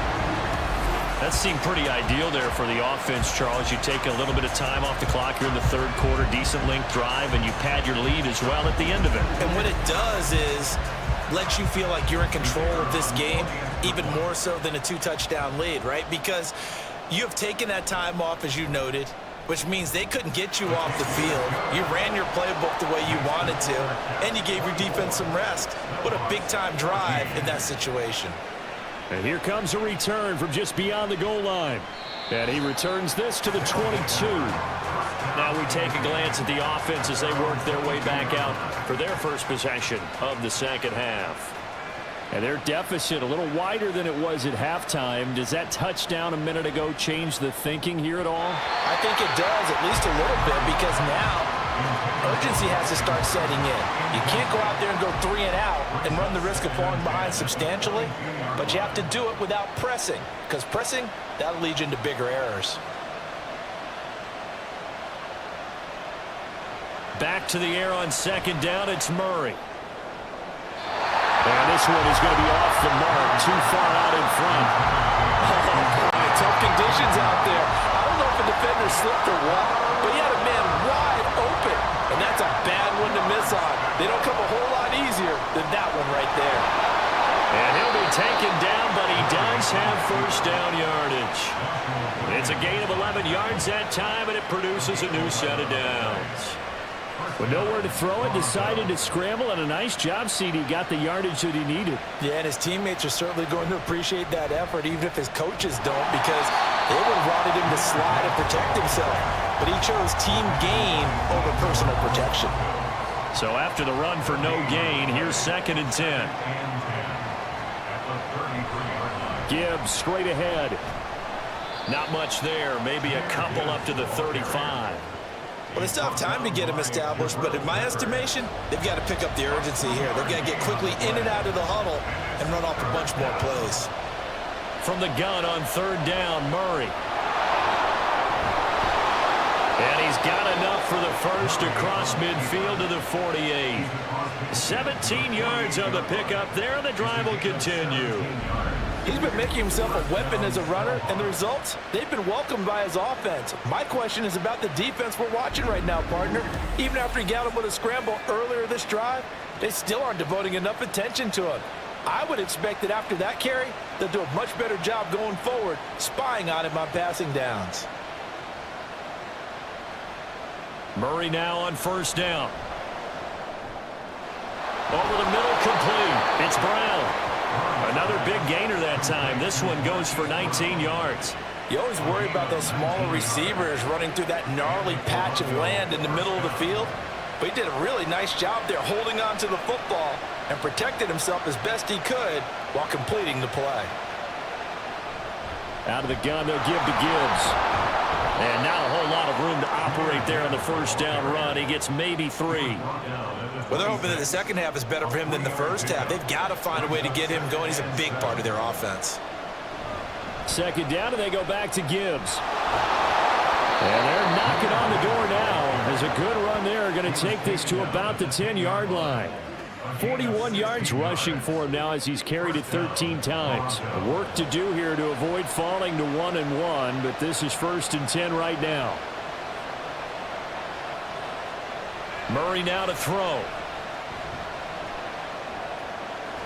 That seemed pretty ideal there for the offense, Charles. You take a little bit of time off the clock here in the third quarter, decent length drive, and you pad your lead as well at the end of it. And what it does is lets you feel like you're in control of this game, even more so than a 2-touchdown lead, right? Because you have taken that time off, as you noted, which means they couldn't get you off the field. You ran your playbook the way you wanted to, and you gave your defense some rest. What a big-time drive in that situation. And here comes a return from just beyond the goal line. And he returns this to the 22. Now we take a glance at the offense as they work their way back out for their first possession of the second half. And their deficit a little wider than it was at halftime. Does that touchdown a minute ago change the thinking here at all? I think it does, at least a little bit, because now urgency has to start setting in. You can't go out there and go 3 and out and run the risk of falling behind substantially, but you have to do it without pressing, because pressing, that'll lead you into bigger errors. Back to the air on second down, it's Murray. And this one is going to be off the mark, too far out in front. Tough conditions out there. I don't know if a defender slipped or what, but he had a man wide open, and that's a bad one to miss on. They don't come a whole lot easier than that one right there. And he'll be taken down, but he does have first down yardage. It's a gain of 11 yards that time, and it produces a new set of downs. With nowhere to throw it, decided to scramble, and a nice job, CD. Got the yardage that he needed. Yeah, and his teammates are certainly going to appreciate that effort, even if his coaches don't, because they would have wanted him to slide and protect himself. But he chose team gain over personal protection. So after the run for no gain, here's second and 10. Gibbs straight ahead. Not much there, maybe a couple up to the 35. Well, they still have time to get him established, but in my estimation, they've got to pick up the urgency here. They've got to get quickly in and out of the huddle and run off a bunch more plays. From the gun on third down, Murray. And he's got enough for the first across midfield to the 48. 17 yards on the pickup there, and the drive will continue. He's been making himself a weapon as a runner, and the results, they've been welcomed by his offense. My question is about the defense we're watching right now, partner. Even after he got him with a scramble earlier this drive, they still aren't devoting enough attention to him. I would expect that after that carry, they'll do a much better job going forward, spying on him on passing downs. Murray now on first down. Over the middle, complete. It's Brown. Another big gainer that time. This one goes for 19 yards. You always worry about those smaller receivers running through that gnarly patch of land in the middle of the field. But he did a really nice job there holding on to the football and protected himself as best he could while completing the play. Out of the gun, they'll give to Gibbs. And not a whole lot of room to operate there on the first down run. He gets maybe 3. Well, they're hoping that the second half is better for him than the first half. They've got to find a way to get him going. He's a big part of their offense. Second down, and they go back to Gibbs. And they're knocking on the door now. There's a good run there. Going to take this to about the 10-yard line. 41 yards rushing for him now as he's carried it 13 times. Work to do here to avoid falling to 1-1, but this is 1st and 10 right now. Murray now to throw.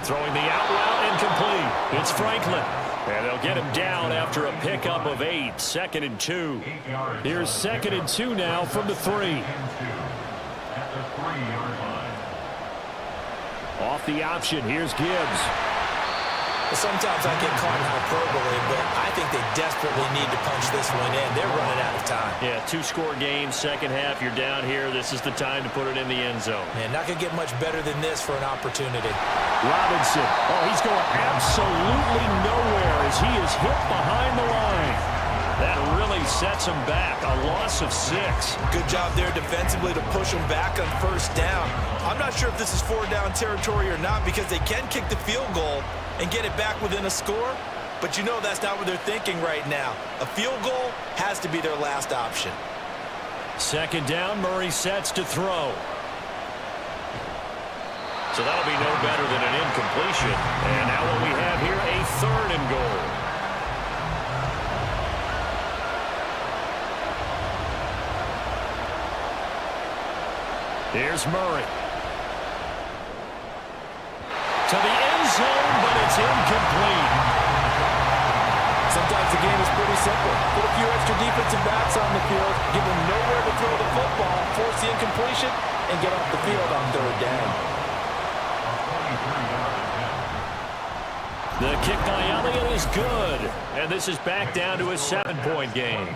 Throwing the out route incomplete. It's Franklin. And they'll get him down after a pickup of 8. 2nd and 2. Here's 2nd and 2 now from the 3. At the 3-yard line. Off the option, here's Gibbs. Sometimes I get caught in hyperbole, but I think they desperately need to punch this one in. They're running out of time. Yeah, 2-score game, second half. You're down here. This is the time to put it in the end zone. Man, not going to get much better than this for an opportunity. Robinson. Oh, he's going absolutely nowhere as he is hit behind the line. That really sets him back. A loss of 6. Good job there defensively to push him back on first down. I'm not sure if this is 4-down territory or not because they can kick the field goal and get it back within a score. But you know that's not what they're thinking right now. A field goal has to be their last option. Second down, Murray sets to throw. So that'll be no better than an incompletion. And now what we have here, a 3rd and goal. Here's Murray. To the end zone, but it's incomplete. Sometimes the game is pretty simple. Put a few extra defensive backs on the field, give them nowhere to throw the football, force the incompletion, and get off the field on 3rd down. The kick by Elliott is good. And this is back down to a 7-point game.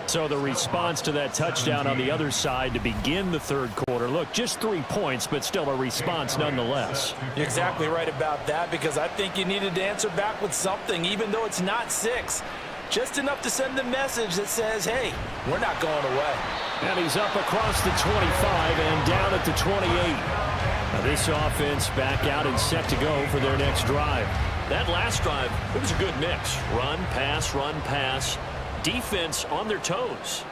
So the response to that touchdown on the other side to begin the 3rd quarter. Look, just 3 points, but still a response nonetheless. You're exactly right about that because I think you needed to answer back with something, even though it's not 6. Just enough to send the message that says, hey, we're not going away. And he's up across the 25 and down at the 28. Now this offense back out and set to go for their next drive. That last drive, it was a good mix. Run, pass. Defense on their toes.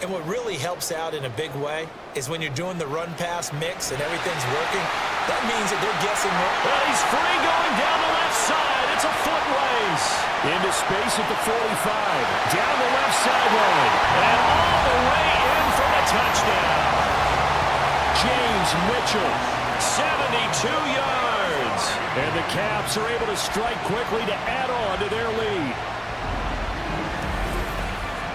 And what really helps out in a big way is when you're doing the run-pass mix and everything's working, that means that they're guessing. Well, he's free going down the left side. It's a foot race. Into space at the 45. Down the left sideline. And all the way in for a touchdown. James Mitchell. 72 yards. And the Caps are able to strike quickly to add on to their lead.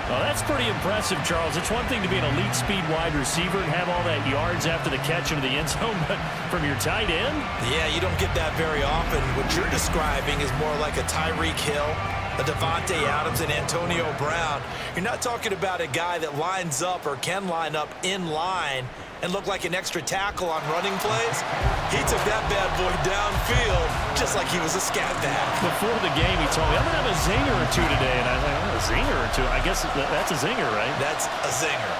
Oh, that's pretty impressive, Charles. It's one thing to be an elite speed wide receiver and have all that yards after the catch into the end zone, but from your tight end? Yeah, you don't get that very often. What you're describing is more like a Tyreek Hill, a Devontae Adams, and Antonio Brown. You're not talking about a guy that lines up or can line up in line and look like an extra tackle on running plays. He took that bad boy downfield just like he was a scat back. Before the game, he told me, I'm going to have a zinger or 2 today. And I was like, oh, a zinger or 2? I guess that's a zinger, right? That's a zinger.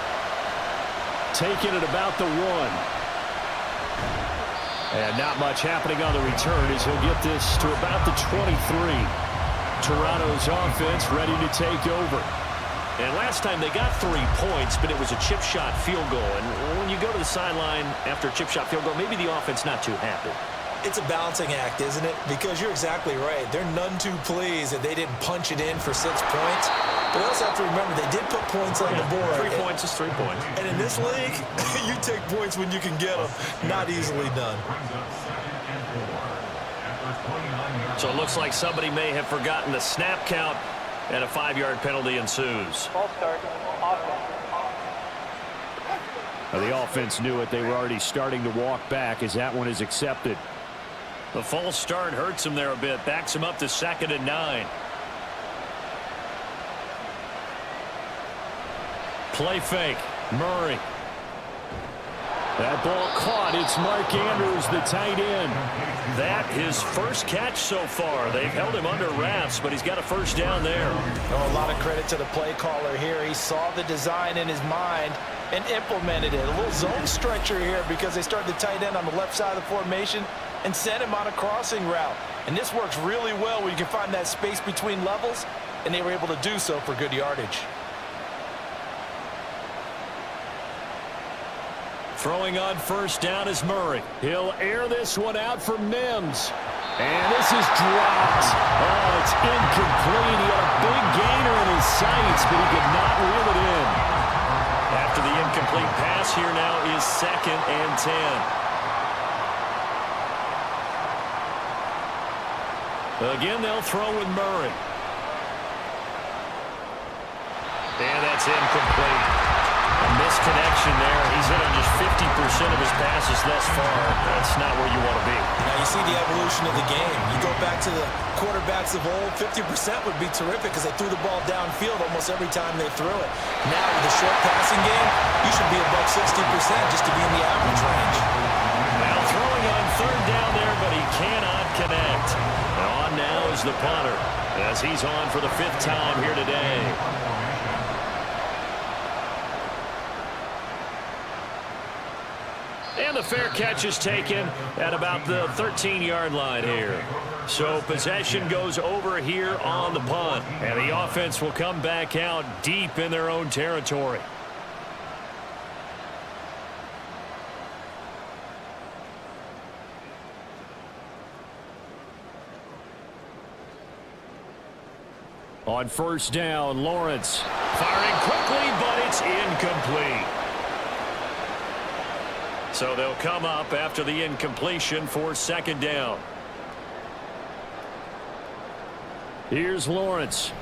Taking it about the 1. And not much happening on the return as he'll get this to about the 23. Toronto's offense ready to take over. And last time they got 3 points, but it was a chip shot field goal. And when you go to the sideline after a chip shot field goal, maybe the offense not too happy. It's a balancing act, isn't it? Because you're exactly right. They're none too pleased that they didn't punch it in for 6 points. But we also have to remember they did put points on the board. 3 points is 3 points. And in this league, you take points when you can get them. Not easily done. So it looks like somebody may have forgotten the snap count. And a 5-yard penalty ensues. Ball start, offense. Now the offense knew it. They were already starting to walk back as that one is accepted. The false start hurts him there a bit. Backs him up to 2nd and 9. Play fake. Murray. That ball caught. It's Mark Andrews, the tight end. That his first catch so far. They've held him under wraps, but he's got a first down there. Oh, a lot of credit to the play caller here. He saw the design in his mind and implemented it. A little zone stretcher here because they started the tight end on the left side of the formation and sent him on a crossing route. And this works really well when you can find that space between levels, and they were able to do so for good yardage. Throwing on first down is Murray. He'll air this one out for Mims. And this is dropped. Oh, it's incomplete. He had a big gainer in his sights, but he could not reel it in. After the incomplete pass, here now is 2nd and 10. Again, they'll throw with Murray. And that's incomplete. A misconnection there. He's hit on just 50% of his passes thus far. That's not where you want to be. Now you see the evolution of the game. You go back to the quarterbacks of old, 50% would be terrific because they threw the ball downfield almost every time they threw it. Now with the short passing game, you should be above 60% just to be in the average range. Now throwing on 3rd down there, but he cannot connect. On now is the punter as he's on for the 5th time here today. And the fair catch is taken at about the 13-yard line here. So possession goes over here on the punt. And the offense will come back out deep in their own territory. On first down, Lawrence. Firing quickly, but it's incomplete. So they'll come up after the incompletion for 2nd down. Here's Lawrence.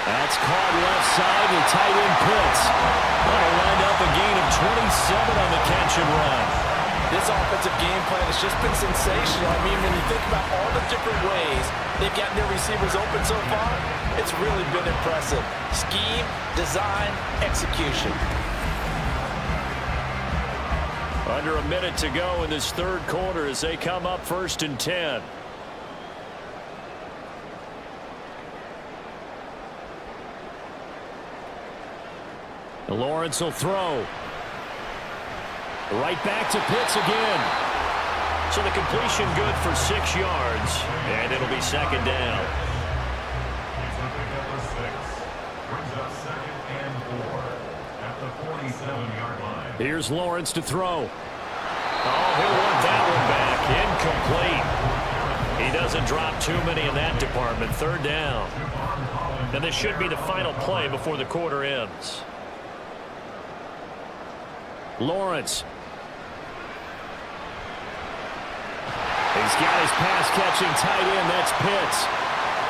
That's caught left side, and tight end Pitts. That'll wind up a gain of 27 on the catch and run. This offensive game plan has just been sensational. I mean, when you think about all the different ways they've gotten their receivers open so far, it's really been impressive. Scheme, design, execution. Under a minute to go in this 3rd quarter as they come up 1st and 10. Lawrence will throw. Right back to Pitts again. So the completion good for 6 yards, and it'll be 2nd down. He's a pickup of 6. Brings up 2nd and 4 at the 47-yard line. Here's Lawrence to throw. Oh, he'll want that one back. Incomplete. He doesn't drop too many in that department. 3rd down. And this should be the final play before the quarter ends. Lawrence. He's got his pass-catching tight end. That's Pitts.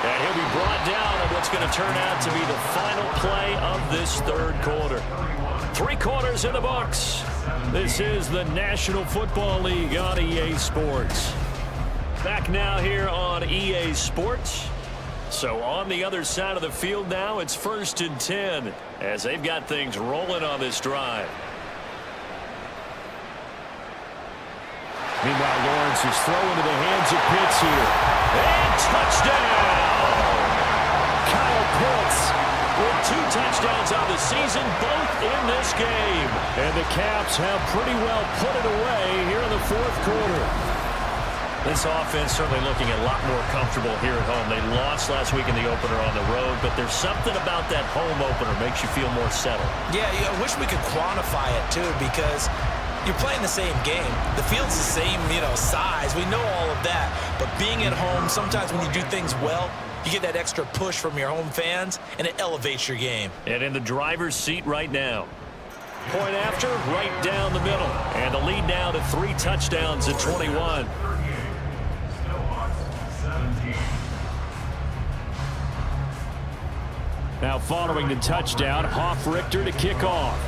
And he'll be brought down on what's going to turn out to be the final play of this 3rd quarter. 3 quarters in the books. This is the National Football League on EA Sports. Back now here on EA Sports. So on the other side of the field now, it's 1st and 10 as they've got things rolling on this drive. Meanwhile, Lawrence is thrown into the hands of Pitts here. And touchdown! Kyle Pitts with 2 touchdowns on the season, both in this game. And the Caps have pretty well put it away here in the 4th quarter. This offense certainly looking a lot more comfortable here at home. They lost last week in the opener on the road, but there's something about that home opener makes you feel more settled. Yeah, I wish we could quantify it, too, because you're playing the same game. The field's the same, size. We know all of that. But being at home, sometimes when you do things well, you get that extra push from your home fans, and it elevates your game. And in the driver's seat right now. Point after, right down the middle. And the lead now to 3 touchdowns at 21. Snowhawks 17. Now following the touchdown, Hoff-Richter to kick off.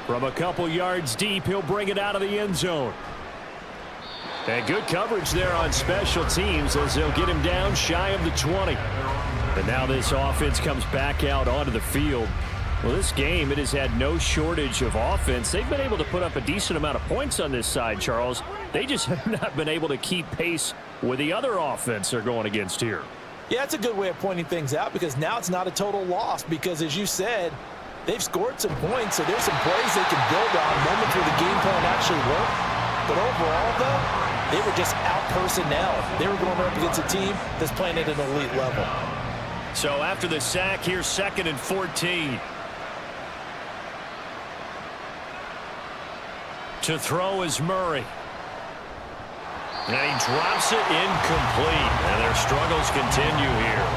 From a couple yards deep, he'll bring it out of the end zone. And good coverage there on special teams as they'll get him down shy of the 20. And now this offense comes back out onto the field. Well, this game, it has had no shortage of offense. They've been able to put up a decent amount of points on this side, Charles. They just have not been able to keep pace with the other offense they're going against here. Yeah, it's a good way of pointing things out because now it's not a total loss because, as you said, they've scored some points, so there's some plays they can build on, moments where the game plan actually worked. But overall, though, they were just out-personnel. They were going up against a team that's playing at an elite level. So after the sack, here's 2nd and 14. To throw is Murray. And he drops it incomplete. And their struggles continue here.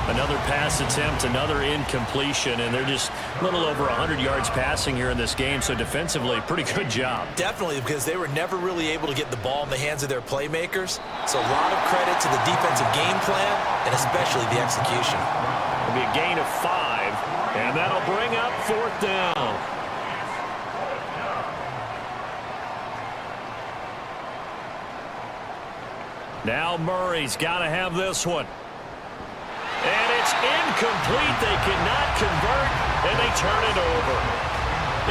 Another pass attempt, another incompletion, and they're just a little over 100 yards passing here in this game, so defensively, pretty good job. Definitely, because they were never really able to get the ball in the hands of their playmakers. So a lot of credit to the defensive game plan, and especially the execution. It'll be a gain of 5, and that'll bring up 4th down. Now Murray's got to have this one. And it's incomplete. They cannot convert, and they turn it over.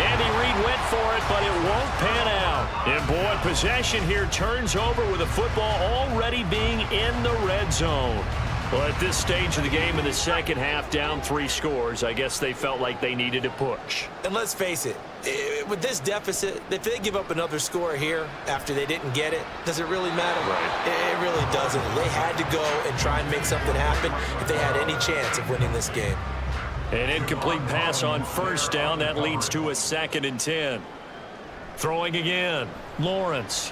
Andy Reid went for it, but it won't pan out. And, boy, possession here turns over with the football already being in the red zone. Well, at this stage of the game in the second half, down 3 scores, I guess they felt like they needed to push. And let's face it, with this deficit, if they give up another score here after they didn't get it, does it really matter? Right. It really doesn't. They had to go and try and make something happen if they had any chance of winning this game. An incomplete pass on 1st down. That leads to a 2nd and 10. Throwing again. Lawrence.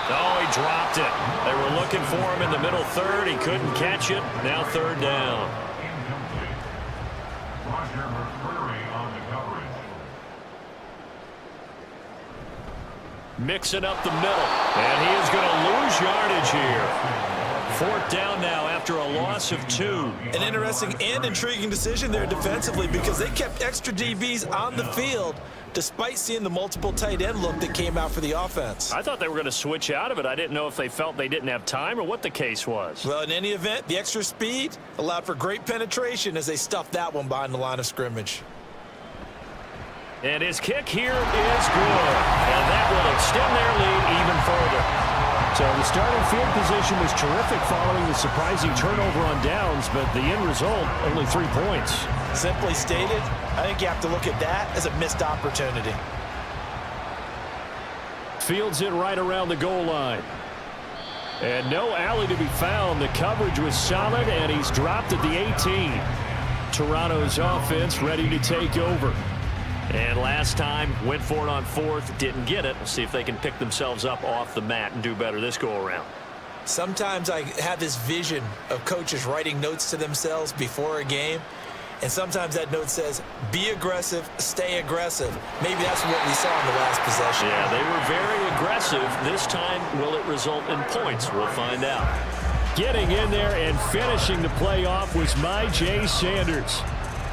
Oh, he dropped it. They were looking for him in the middle 3rd. He couldn't catch it. Now 3rd down. Roger McCreary on the coverage. Mixing up the middle. And he is going to lose yardage here. 4th down now after a loss of 2. An interesting and intriguing decision there defensively because they kept extra DBs on the field despite seeing the multiple tight end look that came out for the offense. I thought they were going to switch out of it. I didn't know if they felt they didn't have time or what the case was. Well, in any event, the extra speed allowed for great penetration as they stuffed that one behind the line of scrimmage. And his kick here is good. And that will extend their lead even further. So the starting field position was terrific following the surprising turnover on downs, but the end result, only 3 points. Simply stated, I think you have to look at that as a missed opportunity. Fields it right around the goal line. And no alley to be found. The coverage was solid, and he's dropped at the 18. Toronto's offense ready to take over. And last time, went for it on 4th, didn't get it. We'll see if they can pick themselves up off the mat and do better this go-around. Sometimes I have this vision of coaches writing notes to themselves before a game, and sometimes that note says, be aggressive, stay aggressive. Maybe that's what we saw in the last possession. Yeah, they were very aggressive. This time, will it result in points? We'll find out. Getting in there and finishing the play off was Jay Sanders.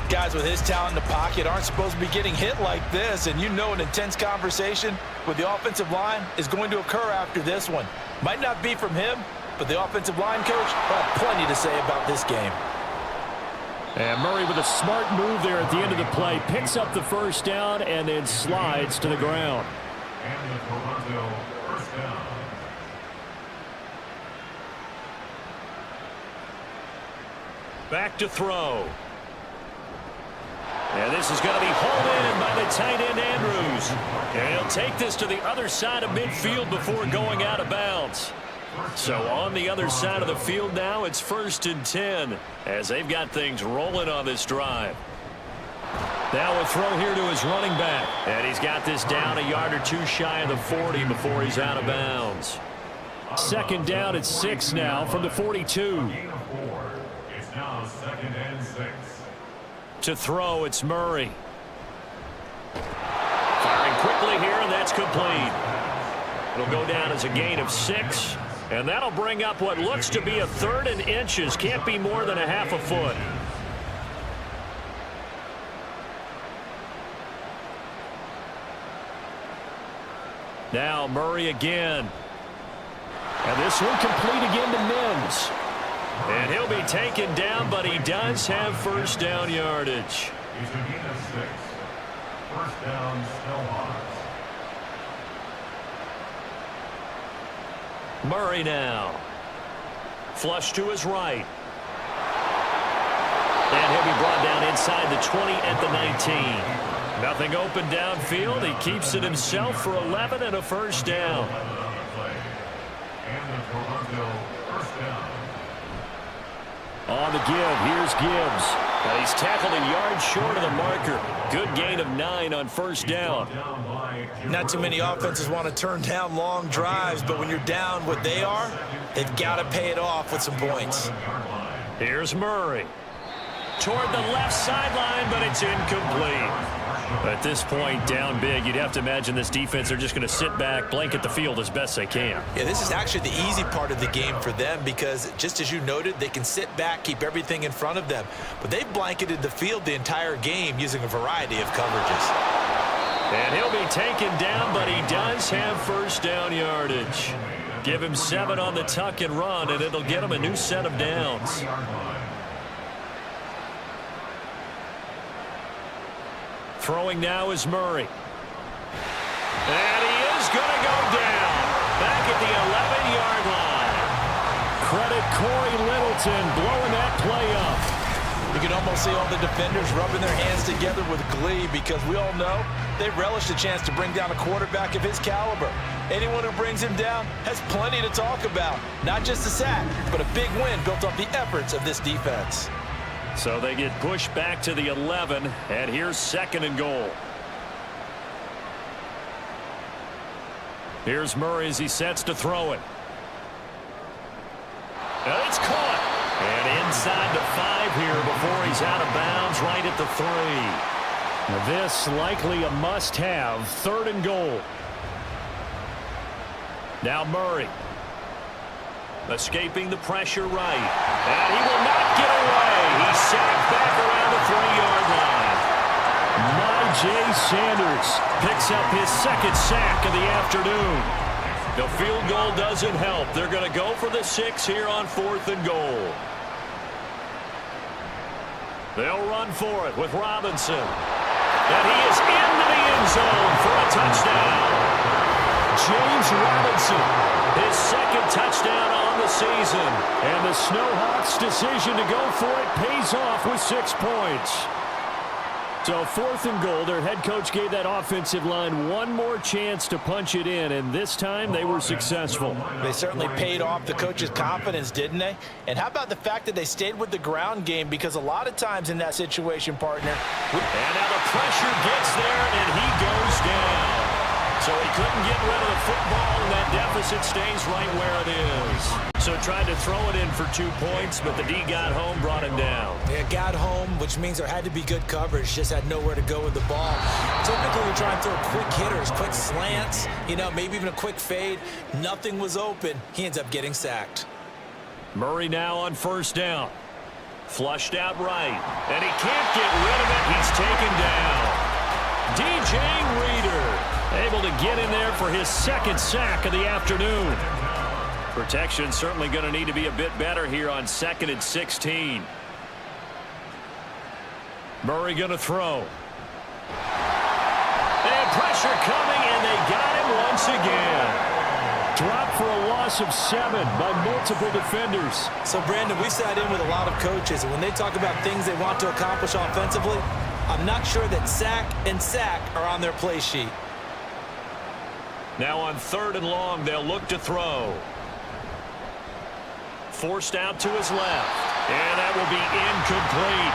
Guys with his talent in the pocket aren't supposed to be getting hit like this, and you know an intense conversation with the offensive line is going to occur after this one. Might not be from him, but the offensive line coach will have plenty to say about this game. And Murray with a smart move there at the end of the play, picks up the 1st down and then slides to the ground. And the Toronto 1st down. Back to throw. And this is going to be hauled in by the tight end Andrews. And he'll take this to the other side of midfield before going out of bounds. So on the other side of the field now, it's 1st and 10 as they've got things rolling on this drive. Now a throw here to his running back. And he's got this down a yard or 2 shy of the 40 before he's out of bounds. 2nd down at 6 now from the 42. Gain of 4. It's now 2nd and 6. To throw, it's Murray. Firing quickly here, and that's complete. It'll go down as a gain of 6, and that'll bring up what looks to be a 3rd and inches. Can't be more than a half a foot. Now Murray again. And this one complete again to Mims. And he'll be taken down, but he does have first down yardage. He's a gain of 6. First down, Snowhawks. Murray now. Flush to his right. And he'll be brought down inside the 20 at the 19. Nothing open downfield. He keeps it himself for 11 and a first down. And the Toronto first down. On the give, here's Gibbs. Now he's tackled a yard short of the marker. Good gain of 9 on first down. Not too many offenses want to turn down long drives, but when you're down what they are, they've got to pay it off with some points. Here's Murray. Toward the left sideline, but it's incomplete. At this point, down big, you'd have to imagine this defense are just going to sit back, blanket the field as best they can. Yeah, this is actually the easy part of the game for them because, just as you noted, they can sit back, keep everything in front of them. But they've blanketed the field the entire game using a variety of coverages. And he'll be taken down, but he does have first down yardage. Give him 7 on the tuck and run, and it'll get him a new set of downs. Throwing now is Murray. And he is going to go down. Back at the 11-yard line. Credit Corey Littleton blowing that play up. You can almost see all the defenders rubbing their hands together with glee because we all know they relish the chance to bring down a quarterback of his caliber. Anyone who brings him down has plenty to talk about. Not just a sack, but a big win built off the efforts of this defense. So they get pushed back to the 11, and here's 2nd and goal. Here's Murray as he sets to throw it. And it's caught. And inside the 5 here before he's out of bounds right at the 3. This likely a must-have, 3rd and goal. Now Murray. Escaping the pressure right. And he will not get away. He's sacked back around the 3-yard line. Najee Sanders Picks up his 2nd sack of the afternoon. The field goal doesn't help. They're going to go for the 6 here on 4th and goal. They'll run for it with Robinson. And he is into the end zone for a touchdown. James Robinson, his 2nd touchdown on the season. And the Snowhawks' decision to go for it pays off with 6 points. So 4th and goal, their head coach gave that offensive line one more chance to punch it in, and this time they were successful. They certainly paid off the coach's confidence, didn't they? And how about the fact that they stayed with the ground game? Because a lot of times in that situation, partner. And now the pressure gets there, and he goes down. So he couldn't get rid of the football, and that deficit stays right where it is. So tried to throw it in for 2 points, but the D got home, brought him down. They got home, which means there had to be good coverage, just had nowhere to go with the ball. Typically, we try and throw quick hitters, quick slants, maybe even a quick fade. Nothing was open. He ends up getting sacked. Murray now on 1st down. Flushed out right, and he can't get rid of it. He's taken down. DJ Reader able to get in there for his 2nd sack of the afternoon. Protection certainly going to need to be a bit better here on 2nd and 16. Murray going to throw. And pressure coming, and they got him once again. Dropped for a loss of 7 by multiple defenders. So, Brandon, we sat in with a lot of coaches, and when they talk about things they want to accomplish offensively, I'm not sure that sack and sack are on their play sheet. Now on 3rd and long, they'll look to throw. Forced out to his left, and that will be incomplete.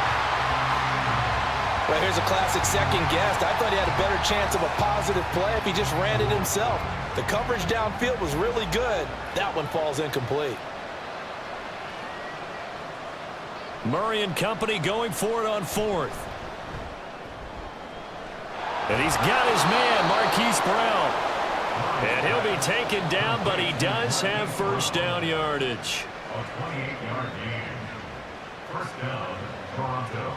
Well, here's a classic second guess. I thought he had a better chance of a positive play if he just ran it himself. The coverage downfield was really good. That one falls incomplete. Murray and company going for it on 4th. And he's got his man, Marquise Brown. And he'll be taken down, but he does have first down yardage. A 28-yard gain. First down, Toronto.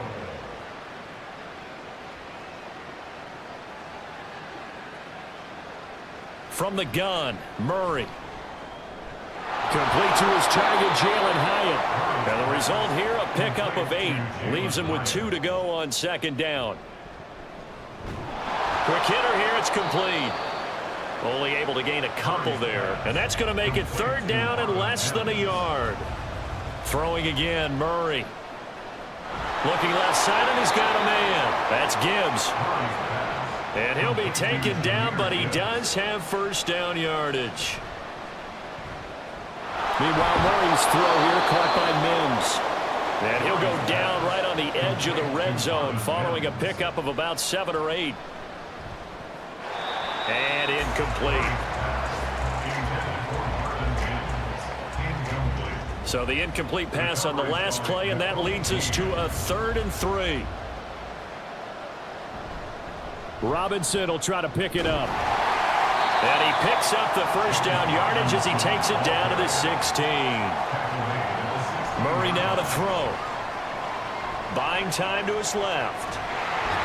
From the gun, Murray. Complete to his target, Jalen Hyatt. And the result here, a pickup of 8. Leaves him with 2 to go on second down. Quick hitter here, it's complete. Only able to gain a couple there. And that's going to make it 3rd down and less than a yard. Throwing again, Murray. Looking left side, and he's got a man. That's Gibbs. And he'll be taken down, but he does have first down yardage. Meanwhile, Murray's throw here caught by Mims. And he'll go down right on the edge of the red zone following a pickup of about 7 or 8. And incomplete. So the incomplete pass on the last play, and that leads us to a 3rd and 3. Robinson will try to pick it up. And he picks up the first down yardage as he takes it down to the 16. Murray now to throw. Buying time to his left.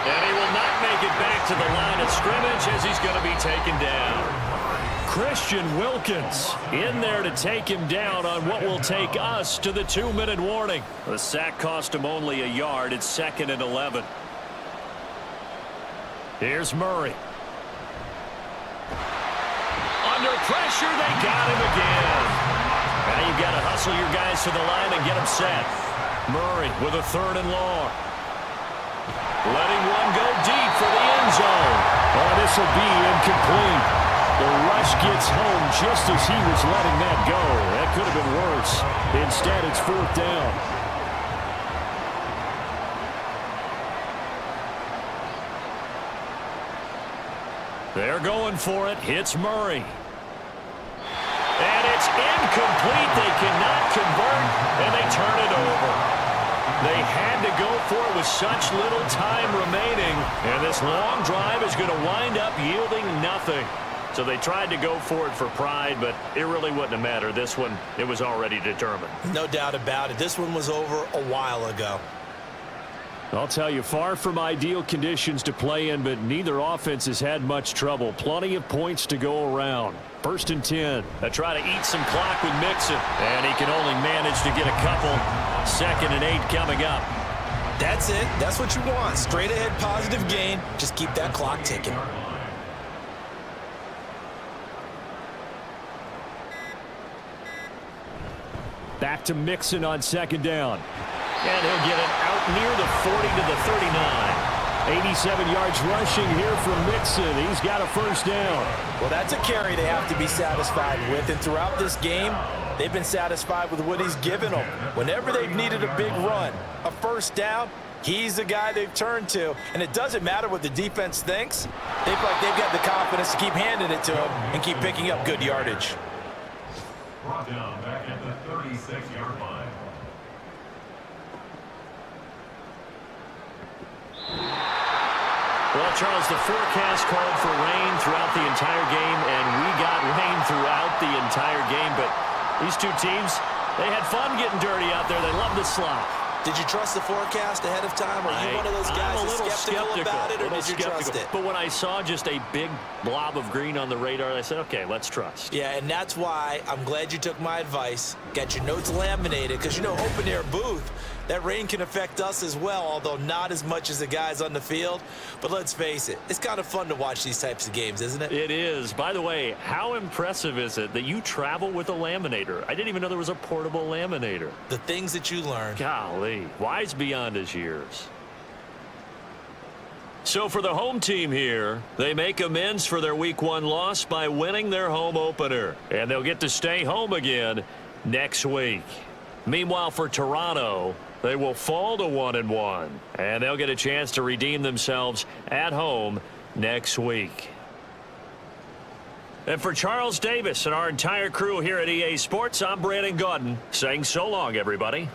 And he will not make it back to the line of scrimmage as he's going to be taken down. Christian Wilkins in there to take him down on what will take us to the 2-minute warning. The sack cost him only a yard. It's 2nd and 11. Here's Murray. Under pressure, they got him again. Now you've got to hustle your guys to the line and get them set. Murray with a 3rd and long. Letting one go deep for the end zone. Oh, this will be incomplete. The rush gets home just as he was letting that go. That could have been worse. Instead, it's 4th down. They're going for it. Hits Murray. And it's incomplete. They cannot convert, and they turn it over. They had to go for it with such little time remaining, and this long drive is going to wind up yielding nothing. So they tried to go for it for pride, but it really wouldn't have mattered. This one, it was already determined. No doubt about it. This one was over a while ago. I'll tell you, far from ideal conditions to play in, but neither offense has had much trouble. Plenty of points to go around. 1st and 10. They try to eat some clock with Mixon, and he can only manage to get a couple. 2nd and 8 coming up. That's it. That's what you want. Straight ahead positive gain. Just keep that clock ticking. Back to Mixon on 2nd down. And he'll get it out near the 40 to the 39. 87 yards rushing here from Mixon. He's got a first down. Well, that's a carry they have to be satisfied with. And throughout this game, they've been satisfied with what he's given them. Whenever they've needed a big run, a first down, he's the guy they've turned to. And it doesn't matter what the defense thinks. They've got the confidence to keep handing it to him and keep picking up good yardage. Brought down back at the 36-yard line. Well, Charles, the forecast called for rain throughout the entire game, and we got rain throughout the entire game. But these two teams, they had fun getting dirty out there. They love the slop. Did you trust the forecast ahead of time? Are you one of those guys that's skeptical about it, or did you trust it? But when I saw just a big blob of green on the radar, I said, okay, let's trust. Yeah, and that's why I'm glad you took my advice. Get your notes laminated, because, you know, open-air booth, that rain can affect us as well, although not as much as the guys on the field. But let's face it, it's kind of fun to watch these types of games, isn't it? It is. By the way, how impressive is it that you travel with a laminator? I didn't even know there was a portable laminator. The things that you learn. Golly, wise beyond his years. So for the home team here, they make amends for their Week 1 loss by winning their home opener. And they'll get to stay home again next week. Meanwhile, for Toronto, they will fall to 1-1, and they'll get a chance to redeem themselves at home next week. And for Charles Davis and our entire crew here at EA Sports, I'm Brandon Gaudin saying so long, everybody.